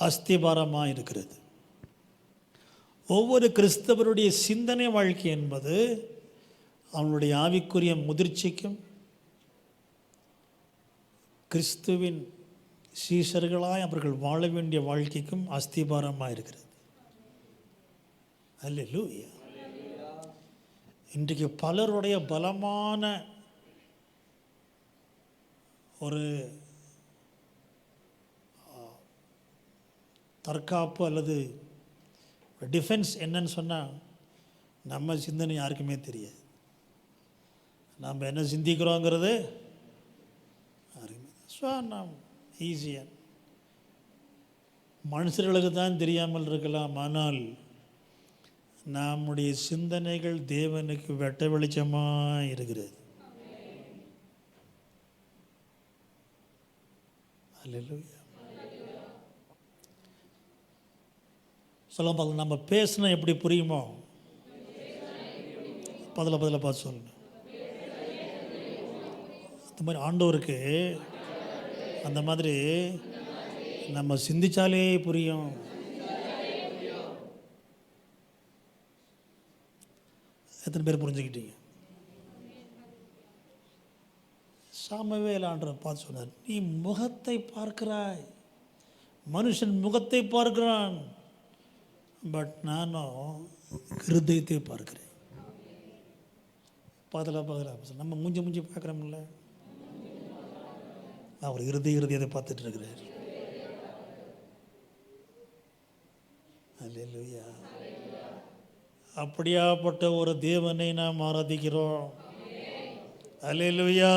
அஸ்திபாரமாக இருக்கிறது. ஒவ்வொரு கிறிஸ்தவருடைய சிந்தனை வாழ்க்கை என்பது அவனுடைய ஆவிக்குரிய முதிர்ச்சிக்கும் கிறிஸ்துவின் சீஷர்களாய் அவர்கள் வாழ வேண்டிய வாழ்க்கைக்கும் அஸ்திபாரமாக இருக்கிறது. அல்லேலூயா. இன்றைக்கு பலருடைய பலமான ஒரு தற்காப்பு அல்லது டிஃபென்ஸ் என்னன்னு சொன்னால், நம்ம சிந்தனை யாருக்குமே தெரியாது. நாம் என்ன சிந்திக்கிறோங்கிறது யாருக்குமே. ஸோ நாம் ஈஸியாக மனுஷர்களுக்கு தான் தெரியாமல் இருக்கலாம், ஆனால் நம்முடைய சிந்தனைகள் தேவனுக்கு வெட்ட வெளிச்சமாக இருக்கிறது. அல்லேலூயா. சொல்ல பார்த்து நம்ம பேசினா எப்படி புரியுமோ, பதில் பார்த்து சொல்லுங்க. அந்த மாதிரி ஆண்டவருக்கு அந்த மாதிரி நம்ம சிந்திச்சாலே புரியும். எத்தனை பேர் புரிஞ்சுக்கிட்டீங்க? சாமுவேல் ஆண்டவர் பார்த்து சொன்னார், நீ முகத்தை பார்க்கிறாய், மனுஷன் முகத்தை பார்க்கிறான், பட் நானும் ஹிருதயத்தை பார்க்கிறேன். பார்க்கலாம் நம்ம மூஞ்சி பார்க்குறோம்ல, அவர் ஹிருதயத்தை பார்த்துட்டு இருக்கிறார். அல்லேலூயா. அப்படியாப்பட்ட ஒரு தேவனை நாம் ஆராதிக்கிறோம். அல்லேலூயா.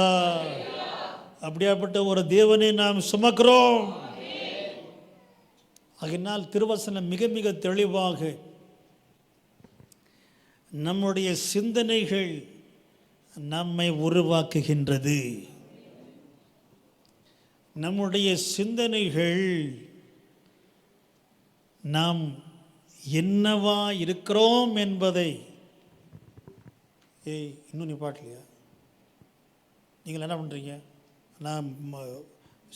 அப்படியாப்பட்ட ஒரு தேவனை நாம் சுமக்கிறோம். ஆகையினால் திருவசனம் மிக மிக தெளிவாக நம்முடைய சிந்தனைகள் நம்மை உருவாக்குகின்றது. நம்முடைய சிந்தனைகள் நாம் என்னவா இருக்கிறோம் என்பதை இன்னும் நீ பாட்டலையா? நீங்கள் என்ன பண்ணுறீங்க? நான்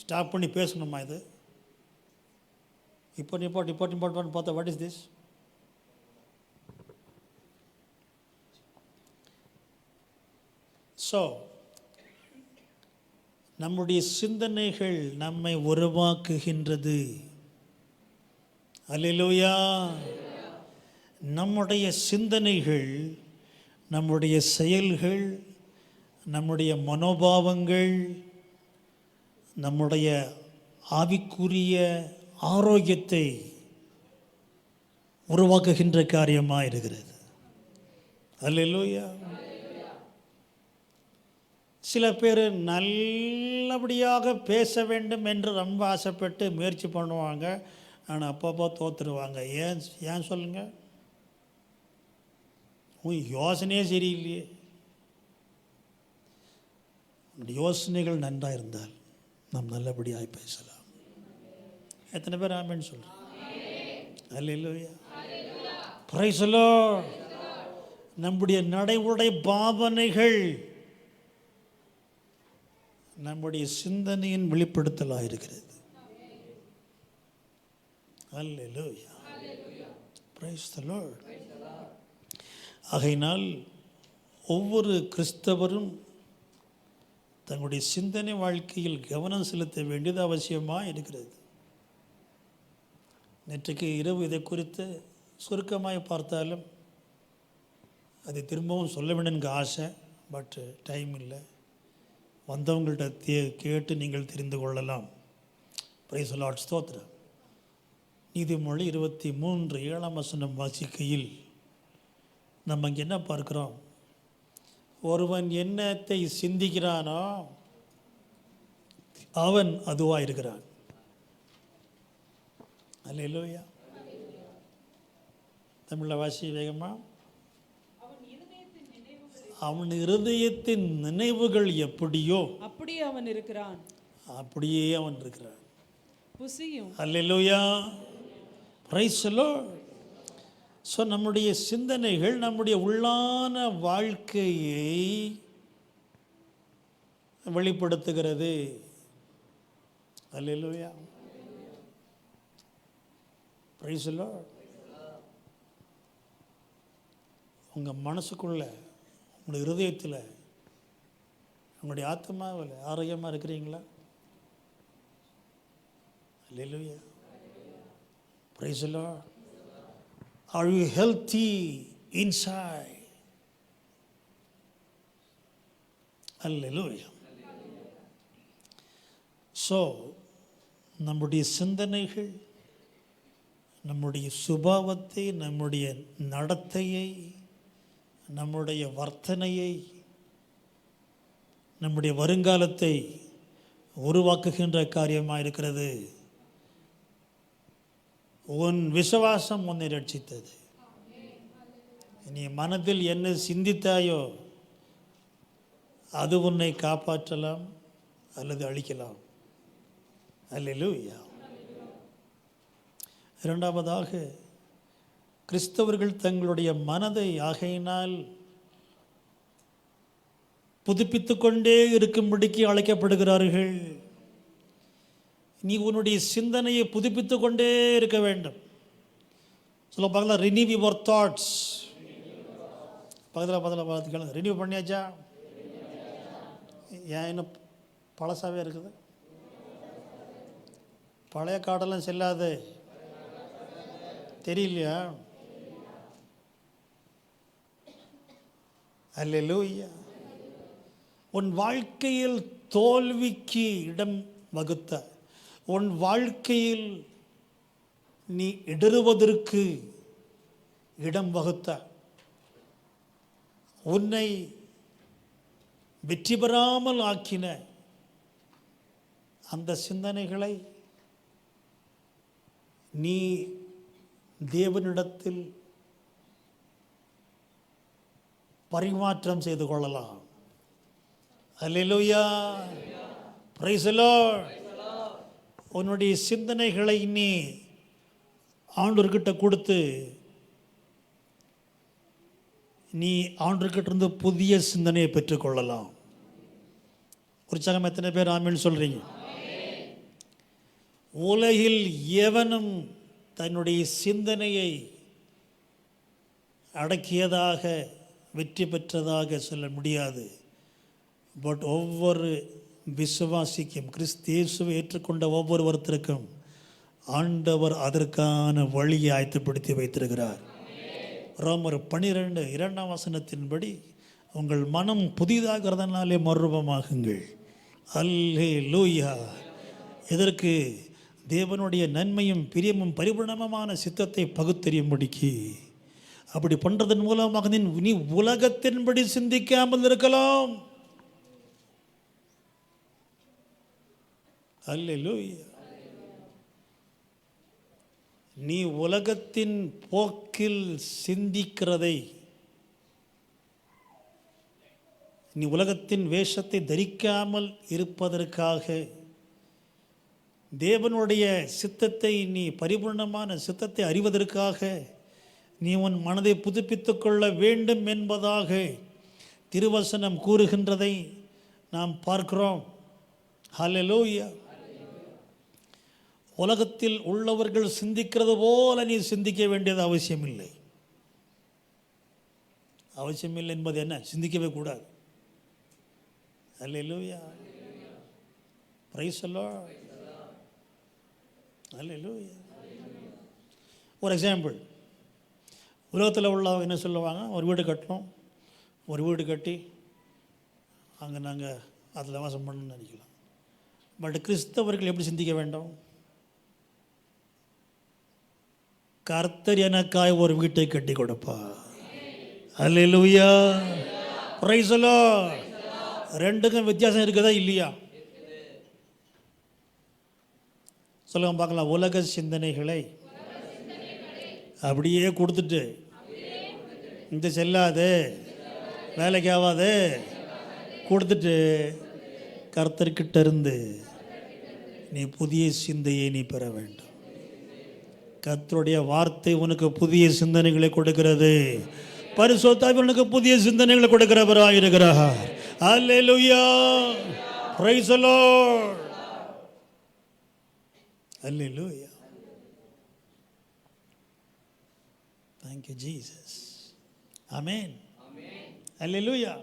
ஸ்டாப் பண்ணி பேசணுமா? இது இப்போ பார்த்தா வாட் இஸ் திஸ்? ஸோ நம்முடைய சிந்தனைகள் நம்மை உருவாக்குகின்றது. அல்லேலூயா. நம்முடைய சிந்தனைகள், நம்முடைய செயல்கள், நம்முடைய மனோபாவங்கள் நம்முடைய ஆவிக்குரிய ஆரோக்கியத்தை உருவாக்குகின்ற காரியமாக இருக்கிறது. அல்லேலூயா. சில பேர் நல்லபடியாக பேச வேண்டும் என்று ரொம்ப ஆசைப்பட்டு முயற்சி பண்ணுவாங்க. ஆனால் அப்பப்போ தோற்றுருவாங்க. ஏன் சொல்லுங்கள்? உன் யோசனையே சரியில்லையே. யோசனைகள் நன்றாக இருந்தால் நாம் நல்லபடியாக பேசலாம். எத்தனை பேர் ஆமென் சொல்கிறோம்? அல்லேலூயா. Praise the lord. நம்முடைய நடை உடை பாவனைகள் நம்முடைய சிந்தனையின் வெளிப்படுத்தலாக இருக்கிறது. அல்லேலூயா. Praise the lord. ஆகையினால் ஒவ்வொரு கிறிஸ்தவரும் தங்களுடைய சிந்தனை வாழ்க்கையில் கவனம் செலுத்த வேண்டியது அவசியமாக இருக்கிறது. நேற்றைக்கு இரவு இதை குறித்து சுருக்கமாக பார்த்தாலும் அதை திரும்பவும் சொல்ல வேண்டும் எனக்கு ஆசை. பட் டைம் இல்லை. வந்தவங்கள்ட்ட கேட்டு நீங்கள் தெரிந்து கொள்ளலாம். Price the Lord. ஸ்தோத்திரம். நீதிமொழி 23:7 வாசிக்கையில் நம்ம இங்கே என்ன பார்க்குறோம்? ஒருவன் என்னத்தை சிந்திக்கிறானோ அவன் அதுவாக இருக்கிறான். அல்லேலூயா. தமிழில் வாசி வேகமா. அவன் இருதயத்தின் நினைவுகள் எப்படியோ அப்படியே அவன் இருக்கிறான். அப்படியே அவன் இருக்கிறான். புசியும். Alleluia. Praise the lord. So நம்முடைய சிந்தனைகள் நம்முடைய உள்ளான வாழ்க்கையை வெளிப்படுத்துகிறது. அல்லேலூயா. Praise the lord. உங்கள் மனசுக்குள்ள, உங்களுடைய இருதயத்தில், உங்களுடைய ஆத்மாவில் ஆரோக்கியமாக இருக்கிறீங்களா? Alleluia. Praise the lord. Are you healthy inside? Hallelujah. So, நம்முடைய சிந்தனைகள் நம்முடைய சுபாவத்தை, நம்முடைய நடத்தையை, நம்முடைய வர்த்தனையை, நம்முடைய வருங்காலத்தை உருவாக்குகின்ற காரியமாக இருக்கிறது. உன் விசுவாசம் உன்னை ரட்சித்தது. நீ மனதில் என்ன சிந்தித்தாயோ அது உன்னை காப்பாற்றலாம் அல்லது அழிக்கலாம். அல்லேலூயா. இரண்டாவதாக, கிறிஸ்தவர்கள் தங்களுடைய மனதை ஆகையினால் புதுப்பித்து கொண்டே இருக்கும்படிக்கு அழைக்கப்படுகிறார்கள். நீ உன்னுடைய சிந்தனையை புதுப்பித்து கொண்டே இருக்க வேண்டும். சொல்ல பார்க்கலாம், ரினிவ் யுவர் தாட்ஸ். பக்கத்தில் பார்த்துக்கலாம். ரினிவ் பண்ணியாச்சா? ஏன் இன்னும் பழசாகவே இருக்குது? பழைய காடெல்லாம் செல்லாது. தெரியலையா? அல்லேலூயா. உன் வாழ்க்கையில் தோல்விக்கு இடம் வகுத்த, உன் வாழ்க்கையில் நீ இடறுவதற்கு இடம் வகுத்த, உன்னை வெற்றி பெறாமல் ஆக்கின அந்த சிந்தனைகளை நீ தேவனிடத்தில் பரிமாற்றம் செய்து கொள்ளலாம். அல்லேலூயா. Praise the lord. உன்னுடைய சிந்தனைகளை நீ ஆண்டவர்கிட்ட கொடுத்து நீ ஆண்டவர்கிட்ட இருந்து புதிய சிந்தனையை பெற்றுக்கொள்ளலாம். உற்சாகம் எத்தனை பேர் ஆமென் சொல்றீங்க? உலகில் எவனும் தன்னுடைய சிந்தனையை அடக்கியதாக வெற்றி பெற்றதாக சொல்ல முடியாது. பட் ஒவ்வொரு விசுவாசிக்கும், கிறிஸ்தேசுவை ஏற்றுக்கொண்ட ஒவ்வொருவருத்திற்கும் ஆண்டவர் அதற்கான வழியை ஆயத்தப்படுத்தி வைத்திருக்கிறார். ரோமர் 12:2 உங்கள் மனம் புதிதாகிறதுனாலே மறுரூபமாகுங்கள். அல்லேலூயா. இதற்கு தேவனுடைய நன்மையும் பிரியமும் பரிபூரணமான சித்தத்தை பகுத்தறியும்படிக்கு. அப்படி பண்ணுறதன் மூலமாக நீ உலகத்தின்படி சிந்திக்காமல் இருக்கலாம். அல்லேலூயா. நீ உலகத்தின் போக்கில் சிந்திக்கிறதை, நீ உலகத்தின் வேஷத்தை தரிக்காமல் இருப்பதற்காக, தேவனுடைய சித்தத்தை, நீ பரிபூர்ணமான சித்தத்தை அறிவதற்காக நீ உன் மனதை புதுப்பித்துக் கொள்ள வேண்டும் என்பதாக திருவசனம் கூறுகின்றதை நாம் பார்க்கிறோம். ஹல்லேலூயா. உலகத்தில் உள்ளவர்கள் சிந்திக்கிறது போல நீ சிந்திக்க வேண்டியது அவசியமில்லை. அவசியமில்லை என்பது என்ன? சிந்திக்கவே கூடாது. Alleluia. Praise the lord. Alleluia. ஒரு எக்ஸாம்பிள், உலகத்தில் உள்ளவங்க என்ன சொல்லுவாங்க? ஒரு வீடு கட்டணும், ஒரு வீடு கட்டி அங்கே நாங்கள் அதில் வாசம் பண்ணணும்னு நினைக்கலாம். பட் கிறிஸ்தவர்கள் எப்படி சிந்திக்க வேண்டும்? கர்த்தர் எனக்காய் ஒரு வீட்டை கட்டி கொடுப்பா. அல்லேலூயா. Praise the lord. ரெண்டுக்கும் வித்தியாசம் இருக்குதா இல்லையா? சொல்லுங்க பார்க்கலாம். உலக சிந்தனைகளை அப்படியே கொடுத்துட்டு, இந்த செல்லாது, வேலைக்கு ஆகாது கொடுத்துட்டு, கர்த்தர்கிட்ட இருந்து நீ புதிய சிந்தையை நீ பெற வேண்டும். கர்த்தருடைய வார்த்தை உனக்கு புதிய சிந்தனைகளை கொடுக்கிறது. பரிசுத்த ஆவியானவர் உனக்கு புதிய சிந்தனைகளை கொடுக்கிறவராக இருக்கிறார். Alleluia. Praise the lord. Alleluia. Thank you Jesus. Amen. Hallelujah.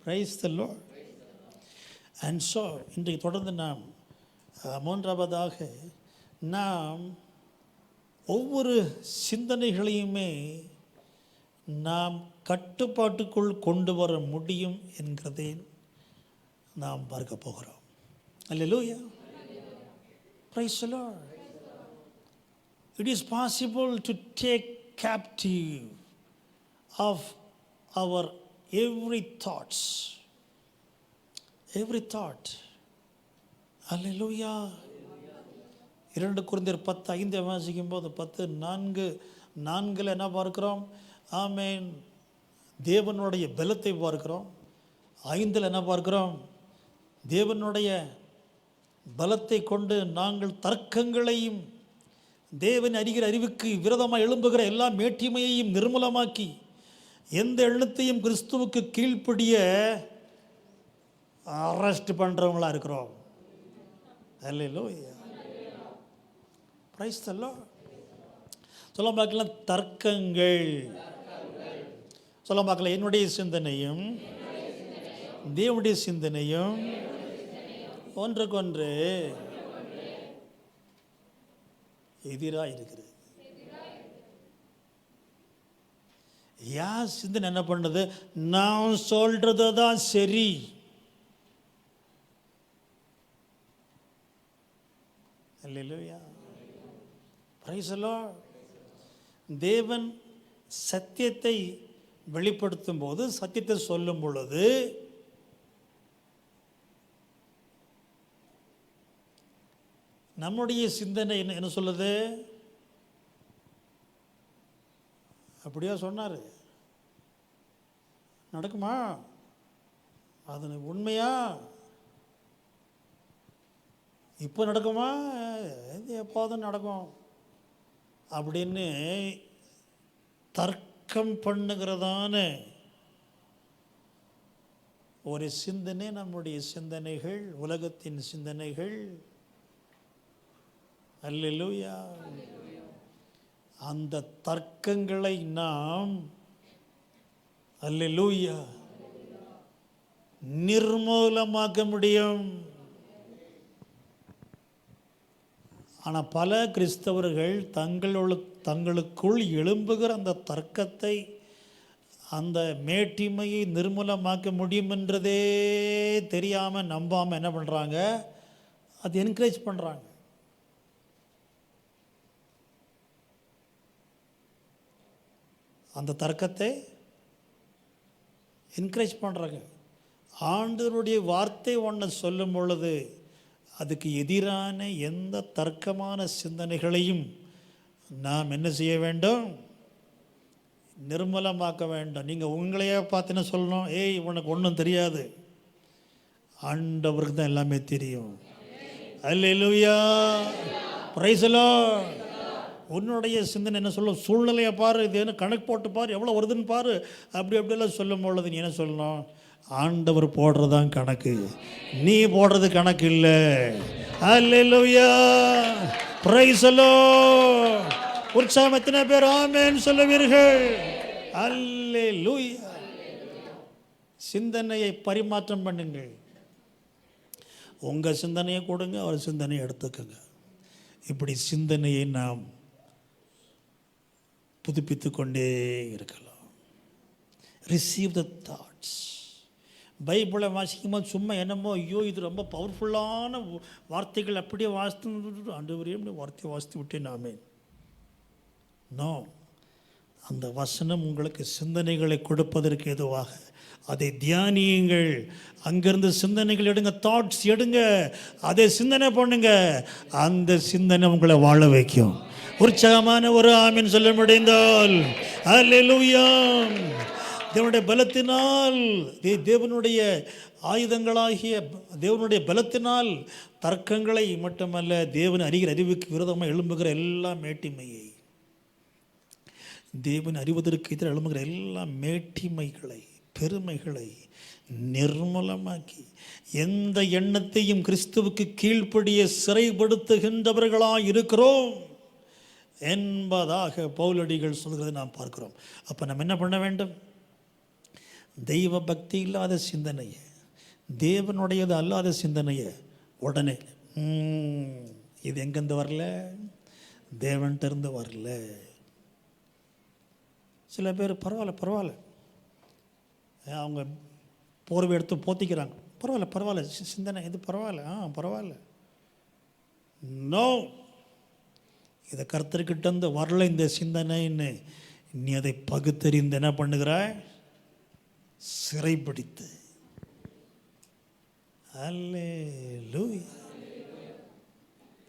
Praise the Lord. And so இன்றைக்கு தொடர்ந்து நாம் மூன்றாவதாக நாம் ஒவ்வொரு சிந்தனைகளையுமே நாம் கட்டுப்பாட்டுக்குள் கொண்டு வர முடியும் என்கிறதை நாம் பார்க்க போகிறோம். அல்லேலூயா. Praise the Lord. It is possible to take captive of our every thoughts. Every thought. Hallelujah. 2 கொரிந்தியர் 10:5 வாசிக்கும் போது 10:4 என்ன பார்க்கிறோம்? ஆமென். தேவனுடைய பலத்தை பார்க்கிறோம். 5 என்ன பார்க்கிறோம்? தேவனுடைய பலத்தை கொண்டு நாங்கள் தர்க்கங்களையும் தேவன் அறிகிற அறிவுக்கு விரோதமாக எழும்புகிற எல்லா மேட்டிமையையும் நிர்மூலமாக்கி எந்த எண்ணத்தையும் கிறிஸ்துவுக்கு கீழ்ப்படிய அரெஸ்ட் பண்ணுறவங்களா இருக்கிறோம். அல்லேலூயா. Praise the lord. சொல்ல பார்க்கலாம் தர்க்கங்கள். சொல்ல பார்க்கலாம் என்னுடைய சிந்தனையும் தேவனுடைய சிந்தனையும் ஒன்றுக்கொன்று எதிராக இருக்கிறது. யார் சிந்தனை என்ன பண்ணுது? நான் சொல்றது தான் சரி. அல்லேலூயா. Praise the lord. தேவன் சத்தியத்தை வெளிப்படுத்தும் போது, சத்தியத்தை சொல்லும் பொழுது நம்முடைய சிந்தனை என்ன சொல்லுது? அப்படியா சொன்னார், நடக்குமா? அது உண்மையா? இப்போ நடக்குமா? இது எப்போதும் நடக்கும் அப்படின்னு தர்க்கம் பண்ணுகிறதான ஒரு சிந்தனை நம்முடைய சிந்தனைகள், உலகத்தின் சிந்தனைகள். அல்லேலூயா. அந்த தர்க்கங்களை நாம் அல்லேலூயா நிர்மூலமாக்க முடியும். ஆனால் பல கிறிஸ்தவர்கள் தங்களுக்குள் எழும்புகிற அந்த தர்க்கத்தை, அந்த மேட்டிமையை நிர்மூலமாக்க முடியும் என்றதே தெரியாமல் நம்பாமல் என்ன பண்ணுறாங்க, அது என்கரேஜ் பண்ணுறாங்க. அந்த தர்க்கத்தை என்கரேஜ் பண்ணுறாங்க. ஆண்டவருடைய வார்த்தை ஒன்று சொல்லும் பொழுது அதுக்கு எதிரான எந்த தர்க்கமான சிந்தனைகளையும் நாம் என்ன செய்ய வேண்டும், நிர்மூலமாக்க வேண்டும். நீங்கள் உங்களையே பார்த்து என்ன சொல்லணும், ஏய் உனக்கு ஒன்றும் தெரியாது, ஆண்டவருக்கு தான் எல்லாமே தெரியும். அல்லேலூயா, பிரைஸ் தி லார்ட். உன்னுடைய சிந்தனை என்ன சொல்லும், சூழ்நிலையை பாரு, இது என்ன கணக்கு போட்டு பாரு, எவ்வளோ வருதுன்னு பாரு, அப்படியெல்லாம் சொல்லும் பொழுது நீ என்ன சொல்லணும், ஆண்டவர் போடுறதான் கணக்கு, நீ போடுறது கணக்கு இல்லை. அல்லேலூயா, பிரைஸ் தி லார்ட். உற்சாகம் எத்தனை பேர் ஆமென் சொல்லுவீர்கள்? அல்லேலூயா. சிந்தனையை பரிமாற்றம் பண்ணுங்கள். உங்கள் சிந்தனையை கொடுங்க, அவர் சிந்தனையை எடுத்துக்கோங்க. இப்படி சிந்தனையை நாம் புதுப்பித்து கொண்டே இருக்கலாம். Receive the thoughts. பைபிளை வாசிக்கும்போது சும்மா என்னமோ, ஐயோ இது ரொம்ப பவர்ஃபுல்லான வார்த்தைகள், அப்படியே வாசித்து ஆண்டவரே வார்த்தையை வாசித்து விட்டேன் நாமே. நோ, அந்த வசனம் உங்களுக்கு சிந்தனைகளை கொடுப்பதற்கு எதுவாக அதை தியானியுங்கள். அங்கிருந்து சிந்தனைகள் எடுங்க, தாட்ஸ் எடுங்க, அதை சிந்தனை பண்ணுங்க. அந்த சிந்தனை உங்களை வாழ வைக்கும். உற்சாகமான ஒரு ஆமீன் சொல்ல முடிந்தால் அல்லேலூயா. தேவனுடைய பலத்தினால், தேவனுடைய ஆயுதங்களாகிய தேவனுடைய பலத்தினால் தர்க்கங்களை மட்டுமல்ல, தேவன் அறிகிற அறிவுக்கு விரோதமாக எழும்புகிற எல்லா மேட்டிமையை, தேவன் அறிவதற்கு எதிராக எழும்புகிற எல்லா மேட்டிமைகளை, பெருமைகளை நிர்மூலமாக்கி எந்த எண்ணத்தையும் கிறிஸ்துவுக்கு கீழ்ப்படிய சிறைப்படுத்துகின்றவர்களாக இருக்கிறோம் என்பதாக பவுலடிகள் சொல்கிறதை நாம் பார்க்கிறோம். அப்போ நம்ம என்ன பண்ண வேண்டும்? தெய்வ பக்தி இல்லாத சிந்தனையை, தேவனுடையது அல்லாத சிந்தனையை உடனே இது எங்கேருந்து வரல, தேவன்கிட்ட இருந்து வரல. சில பேர் பரவாயில்ல அவங்க போர்வை எடுத்து போத்திக்கிறாங்க, பரவாயில்ல சிந்தனை இது பரவாயில்ல. நோ, இதை கர்த்தர்கிட்ட இருந்து வரல இந்த சிந்தனைன்னு நீ அதை பகுத்தறிந்து என்ன பண்ணுகிறாய், சிறைப்பிடித்து. அல்லேலூயா,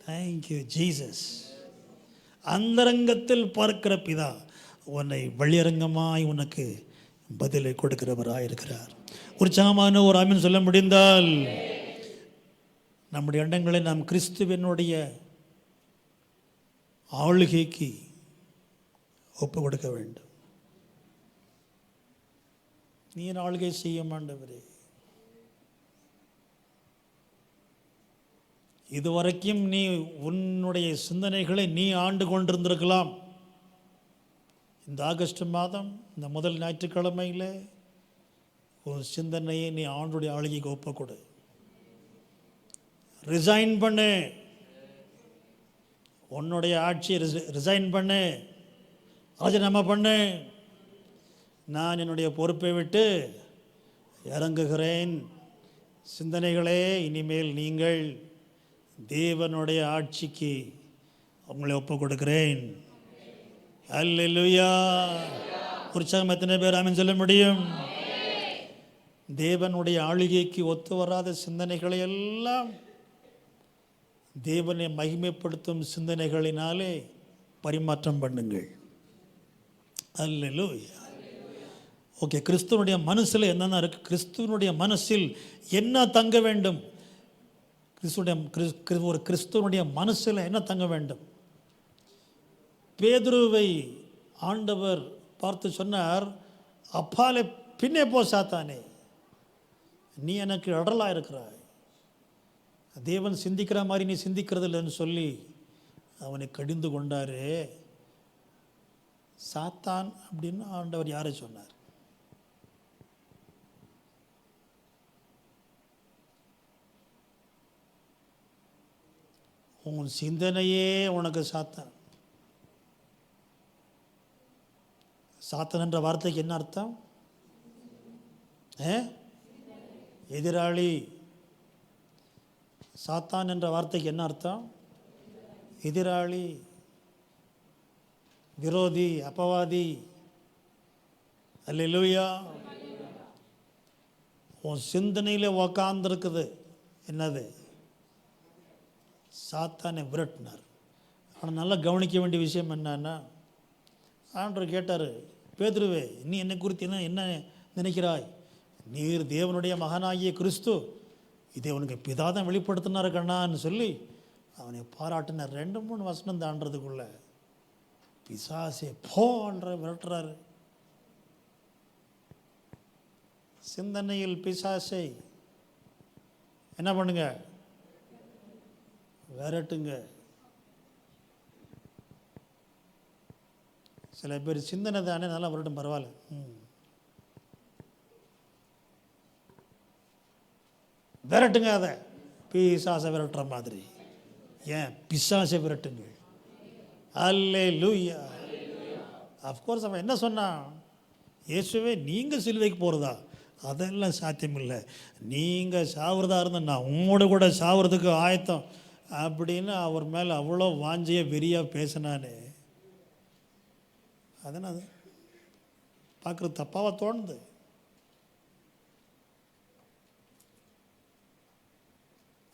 தேங்க் யூ ஜீசஸ். அந்தரங்கத்தில் பார்க்கிற பிதா உன்னை வெளியரங்கமாய் உனக்கு பதிலை கொடுக்கிறவராக இருக்கிறார். உற்சாகமான ஒரு ஆமீன் சொல்ல முடிந்தால் நம்முடைய எண்ணங்களை நாம் கிறிஸ்துவனுடைய ஆளுகைக்கு ஒப்பு கொடுக்க வேண்டும். நீ ஆளுகை செய்ய மாட்டவரே, இதுவரைக்கும் நீ உன்னுடைய சிந்தனைகளை நீ ஆண்டு கொண்டிருந்திருக்கலாம். இந்த ஆகஸ்ட் மாதம் இந்த முதல் ஞாயிற்றுக்கிழமையில் உன் சிந்தனையை நீ ஆண்டுடைய ஆளுகைக்கு ஒப்பு கொடு. ரிசைன் பண்ணு, உன்னுடைய ஆட்சியை ரிசைன் பண்ணு, ராஜினாமா பண்ணு. நான் என்னுடைய பொறுப்பை விட்டு இறங்குகிறேன். சிந்தனைகளே, இனிமேல் நீங்கள் தேவனுடைய ஆட்சிக்கு உங்களை ஒப்பு கொடுக்கிறேன். அல்லேலூயா. உற்சாகம் எத்தனை பேர் ஆமென் சொல்ல முடியும்? தேவனுடைய ஆளுகைக்கு ஒத்து வராத சிந்தனைகளை எல்லாம் தேவனை மகிமைப்படுத்தும் சிந்தனைகளினாலே பரிமாற்றம் பண்ணுங்கள். அல்லேலூயா. ஓகே, கிறிஸ்துவனுடைய மனசில் என்னென்ன இருக்குது? கிறிஸ்துவனுடைய மனசில் என்ன தங்க வேண்டும்? ஒரு கிறிஸ்துவனுடைய மனசில் என்ன தங்க வேண்டும்? பேதுருவை ஆண்டவர் பார்த்து சொன்னார், அப்பாலே பின்னே போ சாத்தானே, நீ எனக்கு அடலாக இருக்கிறாய், தேவன் சிந்திக்கிற மாதிரி நீ சிந்திக்கிறது இல்லைன்னு சொல்லி அவனை கடிந்து கொண்டாரு. சாத்தான் அப்படின்னு ஆண்டவர் யாரை சொன்னார்? உன் சிந்தனையே உனக்கு சாத்தான். சாத்தான் என்ற வார்த்தைக்கு என்ன அர்த்தம்? எதிராளி. சாத்தான் என்ற வார்த்தைக்கு என்ன அர்த்தம்? எதிராளி, விரோதி, அப்பவாதி. அல்லேலூயா. உன் சிந்தனையில் உக்காந்துருக்குது என்னது? சாத்தானை விரட்டினார். ஆனால் நல்லா கவனிக்க வேண்டிய விஷயம் என்னன்னா, ஆண்டவர் கேட்டார், பேதுருவே, நீ என்னை குறித்து என்ன நினைக்கிறாய்? நீர் தேவனுடைய மகனாகிய கிறிஸ்து, இதை உனக்கு பிதா தான் வெளிப்படுத்தினார் கண்ணான்னு சொல்லி அவனை பாராட்டினார். 2-3 வசனம் தாண்டதுக்குள்ள பிசாசே போன்ற விரட்டுறாரு. சிந்தனையில் பிசாசை என்ன பண்ணுங்க? விரட்டுங்க. சில பேர் சிந்தனை தானே நல்லா விரட்டும், பரவாயில்ல. விரட்டுங்க, அதை பிசாசை விரட்டுற மாதிரி. ஏன் பிசாசை விரட்டுங்க. அல்லேலூயா. அஃப்கோர்ஸ் அவன் என்ன சொன்னான்? இயேசுவே நீங்கள் சிலுவைக்கு போகிறதா? அதெல்லாம் சாத்தியமில்லை. நீங்கள் சாவுறதா இருந்தால் நான் உங்களோட கூட சாவுறதுக்கு ஆயத்தம் அப்படின்னு அவர் மேலே அவ்வளோ வாஞ்சிய வெறியாக பேசினானே. அதனால் அது பார்க்குறது தப்பாக தோணுது.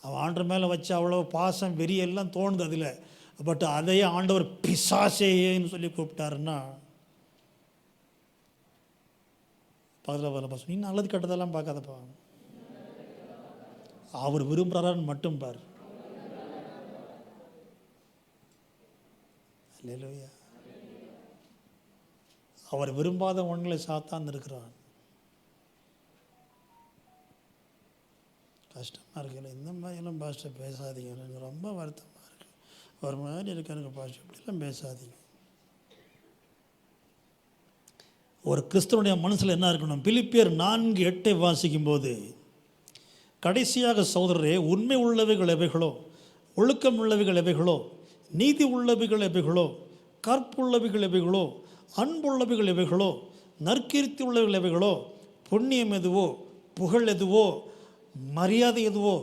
அவன் ஆண்டவர் மேலே வச்சு அவ்வளோ பாசம் வெறியெல்லாம் தோணுது அதில். பட் அதையே ஆண்டவர் பிசாசேன்னு சொல்லி கூப்பிட்டாருன்னா பதில் வரல. நீ நல்லது கெட்டதெல்லாம் பார்க்காதப்பா, அவர் விரும்புகிறாரான்னு மட்டும் பார். அல்லேலூயா. அவர் விரும்பாத ஒன்றில் சாத்தான் இருக்கிறான். கஷ்டமாக இருக்குல்ல, இந்த மாதிரிலாம் பாஸ்டர் பேசாதீங்க, எனக்கு ரொம்ப வருத்தமாக இருக்குது, ஒரு மாதிரி இருக்கு எனக்கு பாஸ்டர், இப்படிலாம் பேசாதீங்க. ஒரு கிறிஸ்தவனுடைய மனசில் என்ன இருக்கணும்? பிலிப்பியர் 4:8 வாசிக்கும்போது, கடைசியாக சகோதரரே, உண்மை உள்ளவைகள் எவைகளோ, ஒழுக்கம் உள்ளவைகள் எவைகளோ, நீதி உள்ளவைகள் எவைகளோ, கற்புள்ளவைகள் எவைகளோ, அன்புள்ளவைகள் எவைகளோ, நற்கீர்த்தி உள்ளவைகள் எவைகளோ, புண்ணியம் எதுவோ, புகழ் எதுவோ, மரியாதை எதுவோ,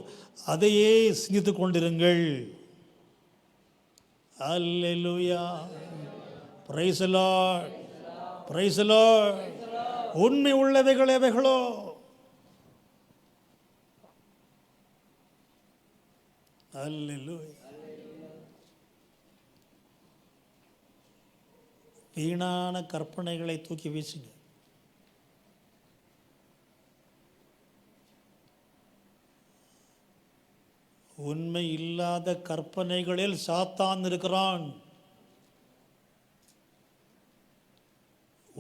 அதையே சிந்தித்து கொண்டிருங்கள். Alleluia. Praise the lord. Praise the lord. உண்மை உள்ளவைகள் எவைகளோ, அல்லேலூயா. வீணான கற்பனைகளை தூக்கி வீசுங்க. உண்மை இல்லாத கற்பனைகளில் சாத்தான் இருக்கிறான்.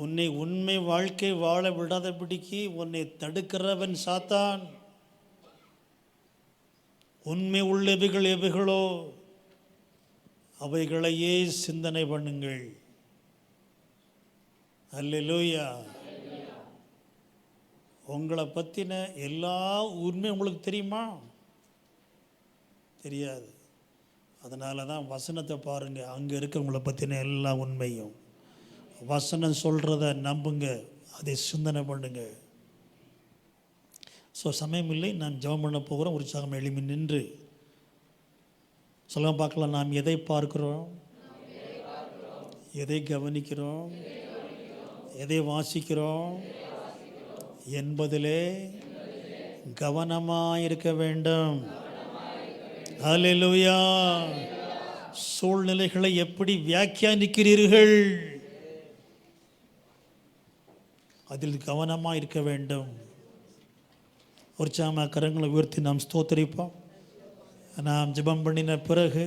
உன்னை உண்மை வாழ்க்கை வாழ விடாதபடிக்கு உன்னை தடுக்கிறவன் சாத்தான். உண்மை உள்ளவைகள் எவைகளோ அவைகளையே சிந்தனை பண்ணுங்கள். அல்லேலூயா. உங்களை பற்றின எல்லா உண்மை உங்களுக்கு தெரியுமா? தெரியாது. அதனால தான் வசனத்தை பாருங்கள், அங்கே இருக்கிறவங்களை பற்றின எல்லா உண்மையும். வசனம் சொல்கிறத நம்புங்க, அதை சிந்தனை பண்ணுங்க. ஸோ சமயம் இல்லை, நான் ஜெபம் பண்ண போகிறோம். உற்சாகம் எழுப்பி நின்று சொல்ல பார்க்கலாம். நாம் எதை பார்க்கிறோம், எதை கவனிக்கிறோம், எதை வாசிக்கிறோம் என்பதிலே கவனமாக இருக்க வேண்டும். அல்லேலூயா. சூழ்நிலைகளை எப்படி வியாக்கியானிக்கிறீர்கள், அதில் கவனமாக இருக்க வேண்டும். உற்சாகமாக கரங்களை உயர்த்தி நாம் ஸ்தோத்திரிப்போம். நாம் ஜெபம் பண்ணின பிறகு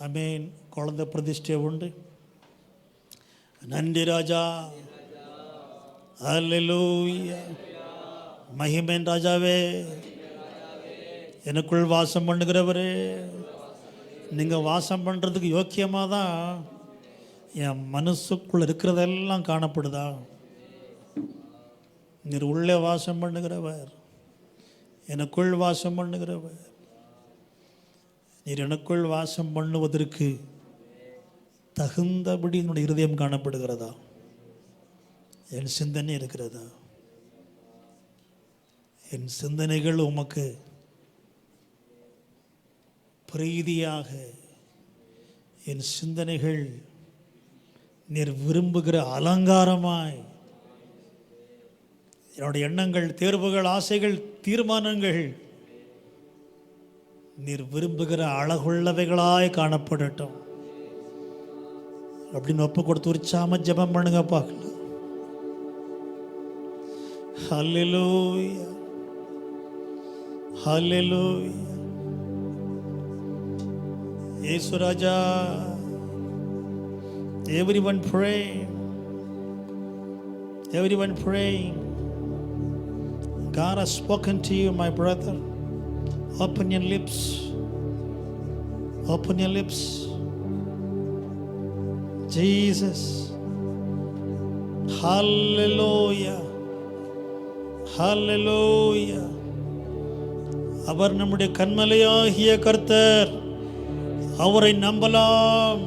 ஆமென், குழந்தை பிரதிஷ்டை உண்டு. நன்றி ராஜா. அல்லேலூயா. மகிமேன் ராஜாவே, எனக்குள் வாசம் பண்ணுகிறவரே, நீங்கள் வாசம் பண்ணுறதுக்கு யோக்கியமாக தான் என் மனசுக்குள் இருக்கிறதெல்லாம் காணப்படுதா? நீர் உள்ளே வாசம் பண்ணுகிறவர், எனக்குள் வாசம் பண்ணுகிறவர். நீர் எனக்குள் வாசம் பண்ணுவதற்கு தகுந்தபடி என்னுடைய இருதயம் காணப்படுகிறதா? என் சிந்தனை இருக்கிறதா? என் சிந்தனைகள் உமக்கு பிரீதியாக, என் சிந்தனைகள் நீர் விரும்புகிற அலங்காரமாய், என்னுடைய எண்ணங்கள், தேர்வுகள், ஆசைகள், தீர்மானங்கள் நீர் விரும்புகிற அழகுள்ளவைகளாய் காணப்படட்டும் அப்படின்னு ஒப்பு கொடுத்து உற்சாகமா ஜெபம் பண்ணுங்க பார்க்கலாம். ஹல்லேலூயா, ஹல்லேலூயா. இயேசு ராஜா. Everyone pray, everyone praying. God has spoken to you, my brother. Open your lips, open your lips. Jesus, hallelujah, hallelujah. அவர் நம்முடைய கன்மலையாகிய கர்த்தர், அவரை நம்பலாம்.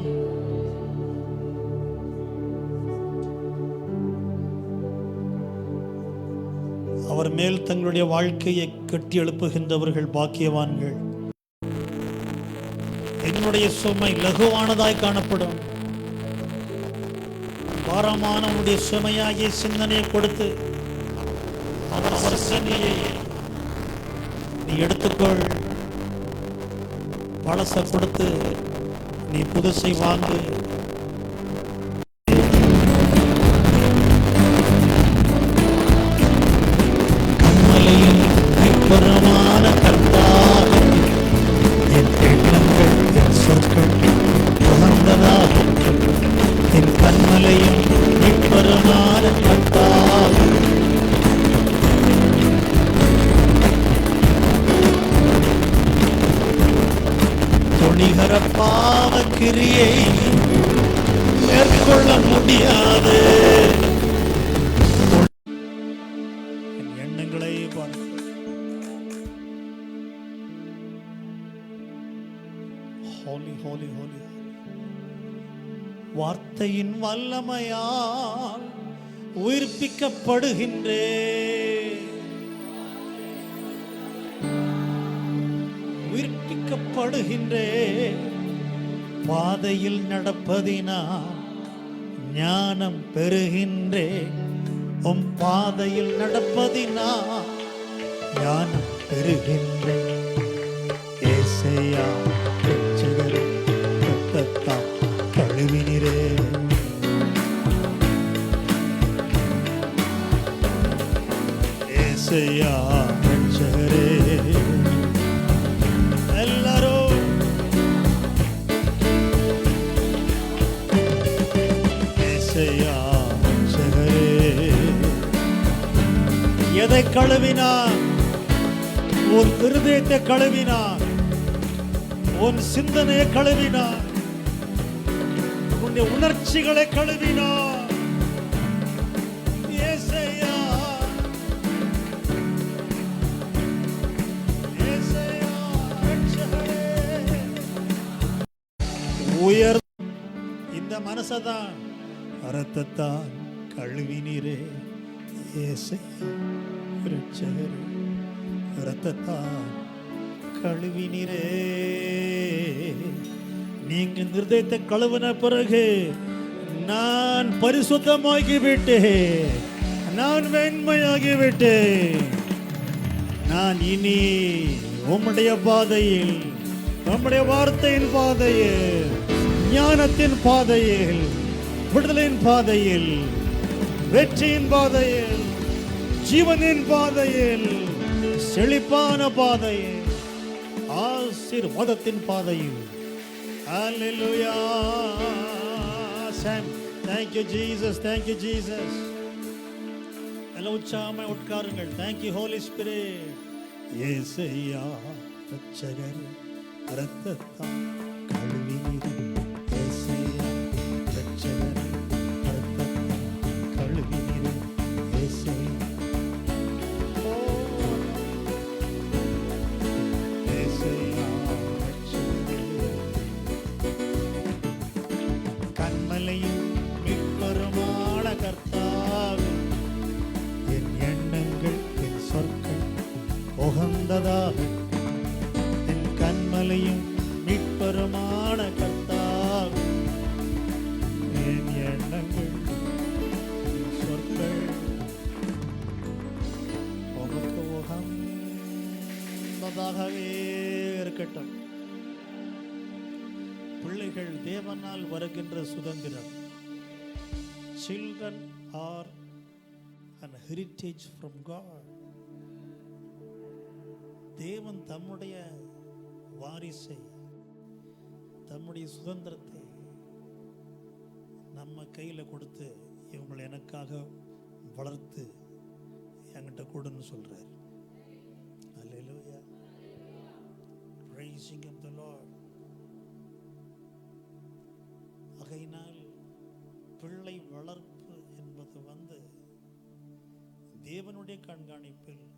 அவர் மேல் தங்களுடைய வாழ்க்கையை கட்டி எழுப்புகின்றவர்கள் பாக்கியவான்கள். என்னுடைய சுமை லகுவானதாய் காணப்படும். பாரமான உன்னுடைய சுமையாகிய சிந்தனையை கொடுத்து அவர் சிந்தனையை நீ எடுத்துக்கொள். பழச கொடுத்து நீ புதுசை வாங்கு. கண்மலையின் கர்த்தாக என் எண்ணங்கள், என் சொற்கள் உகந்ததாக, என் கண்மலையின் நிற்பரமான கர்த்தாக துணிகர பாவ கிரியை மேற்கொள்ள முடியாது. என் எண்ணங்களை பார்த்து ஹோலி ஹோலி ஹோலி. வார்த்தையின் வல்லமையால் உயிர்ப்பிக்கப்படுகின்றேன், உயிர்ப்பிக்கப்படுகின்றேன். பாதையில் நடப்பதினால் ஞானம் பெறுகின்றேன். உம் பாதையில் நடப்பதினால் ஞானம் பெறுகின்றேன். ஏசையா ரட்சகரே, இரத்தத்தால் கழுவினீரே. ஏசையா ரட்சகரே. எல்லாரும் ஏசையா ரட்சகரே. எதை கழுவினார்? உன் இருதயத்தை கழுவினார், உன் சிந்தனையை கழுவினார், உன்னுடைய உணர்ச்சிகளை கழுவினார். ஏசையா, ஏசையா ரட்சகரே. உயர் இந்த மனசதான் இரத்தத்தான் கழுவினீரே. ஏசையா ரட்சகரே, இரத்தத்தான் கழுவினீரே. நீங்க இருதயத்தை கழுவின பிறகு நான் பரிசுத்தமாகிவிட்டேன், நான் வெண்மையாகிவிட்டேன். நான் இனி உம்முடைய பாதையில், உம்முடைய வார்த்தையின் பாதையில், ஞானத்தின் பாதையில், விடுதலையின் பாதையில், வெற்றியின் பாதையில், ஜீவனின் பாதையில், செழிப்பான பாதையில், ஆசீர்வாதத்தின் பாதையில். Hallelujah. Sam, thank you Jesus, thank you Jesus. எல்லாம் உற்சாகமாய் உட்காருங்கள். Thank you Holy Spirit. ஏசையா ரட்சகரே, இரத்தத்தால் கழுவினீரே. ஏசையா ரட்சகரே, இரத்தத்தால் கழுவினீரே. ஏசையா ஏசையா ரட்சகரே. நல்லதாகட்டும். என் கண்மலையும் மீட்பருமான கர்த்தாவே, என் எண்ணங்கள் என் சொற்கள் உமக்கு உகந்ததாகவே இருக்கட்டும். பிள்ளைகள் தேவனால் வருகின்ற சுதந்திரம். Children are an heritage from God. தேவன் தம்முடைய வாரிசை, தம்முடைய சுதந்திரத்தை நம்ம கையில் கொடுத்து இவங்களை எனக்காக வளர்த்து என்கிட்ட கொடுன்னு சொல்றார். Hallelujah. Praising of the Lord. ஆகையினால் பிள்ளை வளர்ப்பு என்பது தேவனுடைய கண்காணிப்பில்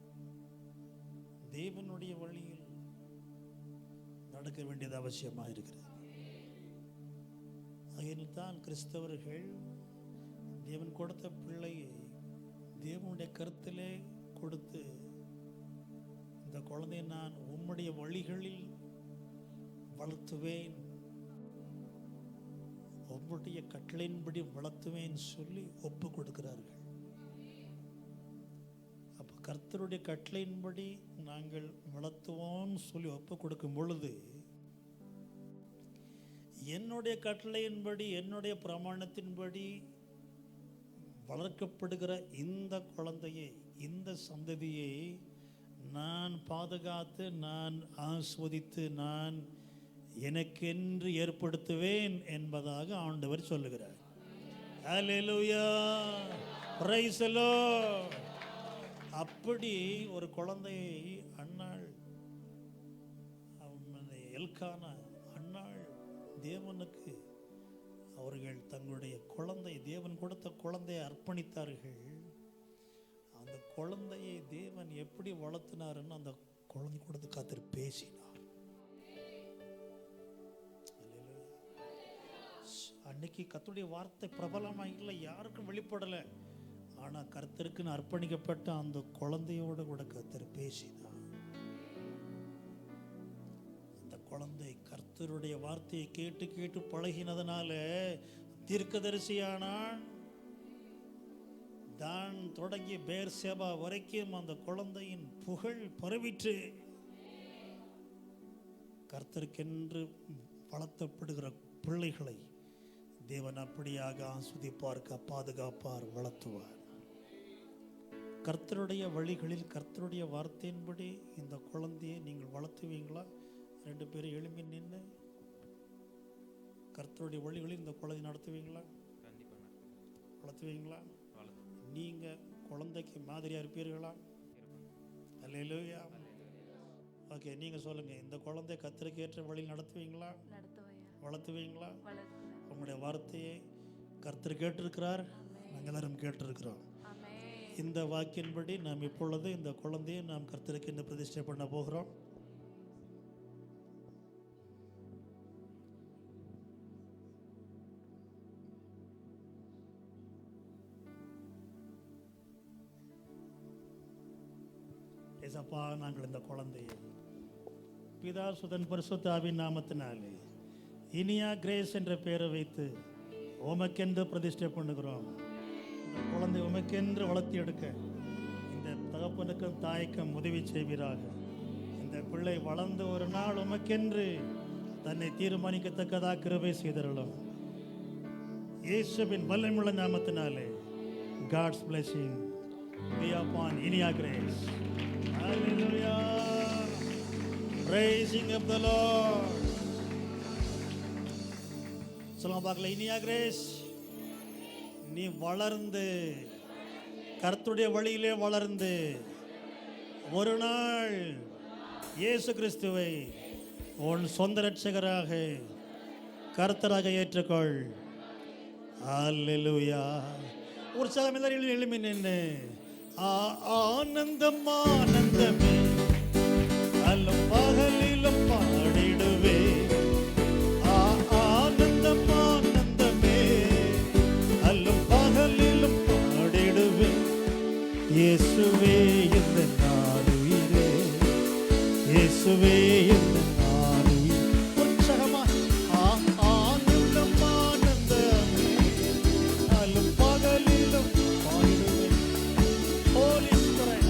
தேவனுடைய வழியில் நடக்க வேண்டியது அவசியமாக இருக்கிறது. அதனால்தான் கிறிஸ்தவர்கள் தேவன் கொடுத்த பிள்ளையை தேவனுடைய கருத்திலே கொடுத்து, இந்த குழந்தையை நான் உம்முடைய வழிகளில் வளர்த்துவேன், உம்முடைய கட்டளையின்படி வளர்த்துவேன் சொல்லி ஒப்பு கொடுக்கிறார்கள். அப்போ கர்த்தருடைய கட்டளையின்படி நாங்கள் வளர்த்துவோம் சொல்லி ஒப்பு கொடுக்கும் பொழுது, என்னுடைய கட்டளையின்படி என்னுடைய பிரமாணத்தின்படி வளர்க்கப்படுகிற இந்த குழந்தையை, இந்த சந்ததியை நான் பாதுகாத்து, நான் ஆஸ்வதித்து, நான் எனக்கென்று ஏற்படுத்துவேன் என்பதாக ஆண்டவர் சொல்லுகிறார். ஹல்லேலூயா, பிரைஸ் தி லார்ட். அப்படி ஒரு குழந்தையை அன்னாள், எல்கானா அன்னாள் தேவனுக்கு அவர்கள் தங்களுடைய குழந்தை, தேவன் கொடுத்த குழந்தையை அர்ப்பணித்தார்கள். அந்த குழந்தையை தேவன் எப்படி வளர்த்தினாருன்னு அந்த குழந்தை கொடுத்து கர்த்தர் பேசினார். அன்னைக்கு கர்த்தருடைய வார்த்தை பிரபலமாக இல்லை, யாருக்கும் வெளிப்படலை. ஆனால் கர்த்தருக்குன்னு அர்ப்பணிக்கப்பட்ட அந்த குழந்தையோடு கூட கர்த்தர் பேசினார். அந்த குழந்தை கர்த்தருடைய வார்த்தையை கேட்டு கேட்டு பழகினதுனால தீர்க்கதரிசியானான். தான் தொடங்கி பேர்சேபா வரைக்கும் அந்த குழந்தையின் புகழ் பரவிற்று. கர்த்தருக்கென்று வளர்த்தப்படுகிற பிள்ளைகளை தேவன் அப்படியாக ஆஸ்வதிப்பார், பாதுகாப்பார், வளர்த்துவார். கர்த்தருடைய வழிகளில் கர்த்தருடைய வார்த்தையின்படி இந்த குழந்தையை நீங்கள் வளர்த்துவீங்களா? 2 பேரும் எழும்பி நின்று கர்த்தருடைய வழிகளில் இந்த குழந்தை நடத்துவீங்களா? வளர்த்துவீங்களா? நீங்கள் குழந்தைக்கு மாதிரியாக இருப்பீர்களா? அல்லேலூயா. ஓகே, நீங்கள் சொல்லுங்கள், இந்த குழந்தை கர்த்தருக்கு ஏற்ற வழியில் நடத்துவீங்களா? வளர்த்துவீங்களா? உங்களுடைய வார்த்தையை கர்த்தர் கேட்டிருக்கிறார், நாங்கள் எல்லாரும் கேட்டிருக்கிறோம். இந்த வாக்கின்படி நாம் இப்பொழுது இந்த குழந்தையை நாம் கர்த்தருக்கு இந்த பிரதிஷ்டை பண்ண போகிறோம். ஏசப்பா, நாங்கள் இந்த குழந்தையை பிதா சுதன் பரிசுத்த ஆவியின் நாமத்தினாலே இனியா கிரேஸ் என்ற பெயரை வைத்து உமக்கென்று பிரதிஷ்டை பண்ணுகிறோம். இந்த குழந்தை உமக்கென்று வளர்த்தி எடுக்க இந்த தகப்பனுக்கும் தாய்க்கும் உதவி செய்வீராக. இந்த பிள்ளை வளர்ந்து ஒரு நாள் உமக்கென்று தன்னை தீர்மானிக்கத்தக்கதாக கிருபை செய்தருளும். இயேசுவின் வல்லமையுள்ள நாமத்தினாலே God's blessing be upon Inia Grace. Hallelujah. Praising of the Lord. சொல்லுங்க பார்க்கல, இனியா கிரேஸ், நீ வளர்ந்து கர்த்தருடைய வழியிலே வளர்ந்து ஒரு நாள் இயேசு கிறிஸ்துவை உன் சொந்த இரட்சகராக கர்த்தராக ஏற்றுக்கொள். அல்லேலூயா. உற்சாகம் எல்லாரும் எழுப்பி நின்று ஆனந்தம் ஆனந்தமே அல்லும் பகலிலும் பாடிடுவே. ஆனந்தம் ஆனந்தமே அல்லும் பகலிலும் பாடிடுவே. இயேசுவே இந்த நாளுயிரே இயேசுவே என் ஆவியின் உற்சாகமாய் ஆனந்தம் ஆனந்தமே நாளும் பகலிலும் பாடுவேன். Holy Spirit.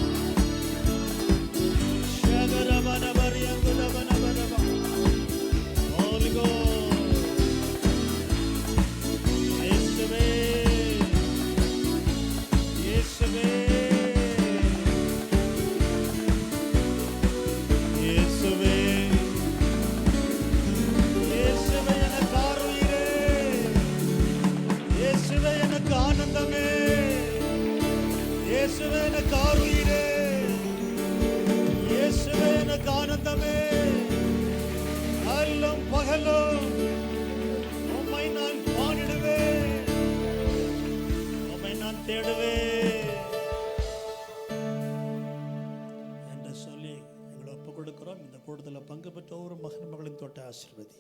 ஷகரபனபரியங்குலபனபனபா. Holy Ghost. இயேசுவே இயேசுவே இயேசுவே இயேசுவே எனக்கு ஆருயிரே, இயேசுவே எனக்கு ஆனந்தமே, இயேசுவே எனக்கு ஆருயிரே, இயேசுவே எனக்கு ஆனந்தமே. அல்லும் பகலும் உம்மை நான் பாடிடுவேன், உம்மை நான் தேடுவேன் என்று சொல்லி எங்களை ஒப்புக் கொடுக்கிறோம். இந்த கூடுதலில் பங்கு பெற்ற ஒவ்வொரு மகன் மகளின் தொட்ட ஆசீர்வதி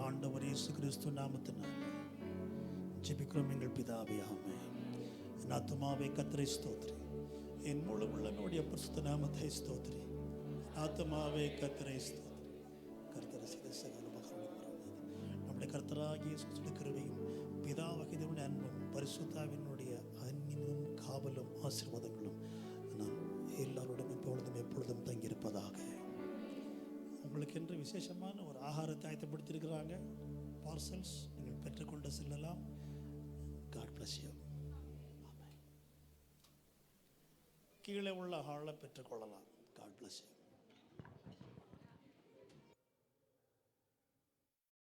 ஆண்டவர் இயேசு கிறிஸ்து நாமத்தினால் ஜெபிக்கிறோம் எங்கள் பிதாவே, ஆமென். என் ஆத்துமாவே கர்த்தரை ஸ்தோத்திரி, என் முழு உள்ளனுடைய பரிசுத்த நாமத்தை ஸ்தோத்திரி. ஆத்துமாவே கர்த்தரை ஸ்தோத்திரி. கர்த்தர் செய்த சகல மகத்துவம் நம்முடைய கர்த்தராகிய இயேசு கிறிஸ்துவின் கிருபையும் பிதாவாகிய தேவனுடைய அன்பும் பரிசுத்தாவினுடைய அன்பினும் காவலும் ஆசீர்வாதங்களும் நாம் எல்லாரோடும் எப்பொழுதும் எப்பொழுதும் தங்கியிருப்பதாக. உங்களுக்கு என்று விசேஷமான ஒரு ஆகாரத்தை ஆயத்தப்படுத்தியிருக்கிறாங்க. பார்சல்ஸ் நீங்கள் பெற்றுக்கொண்டு செல்லலாம். God bless you. கீழே உள்ள ஹாலில் பெற்றுக்கொள்ளலாம். God bless you.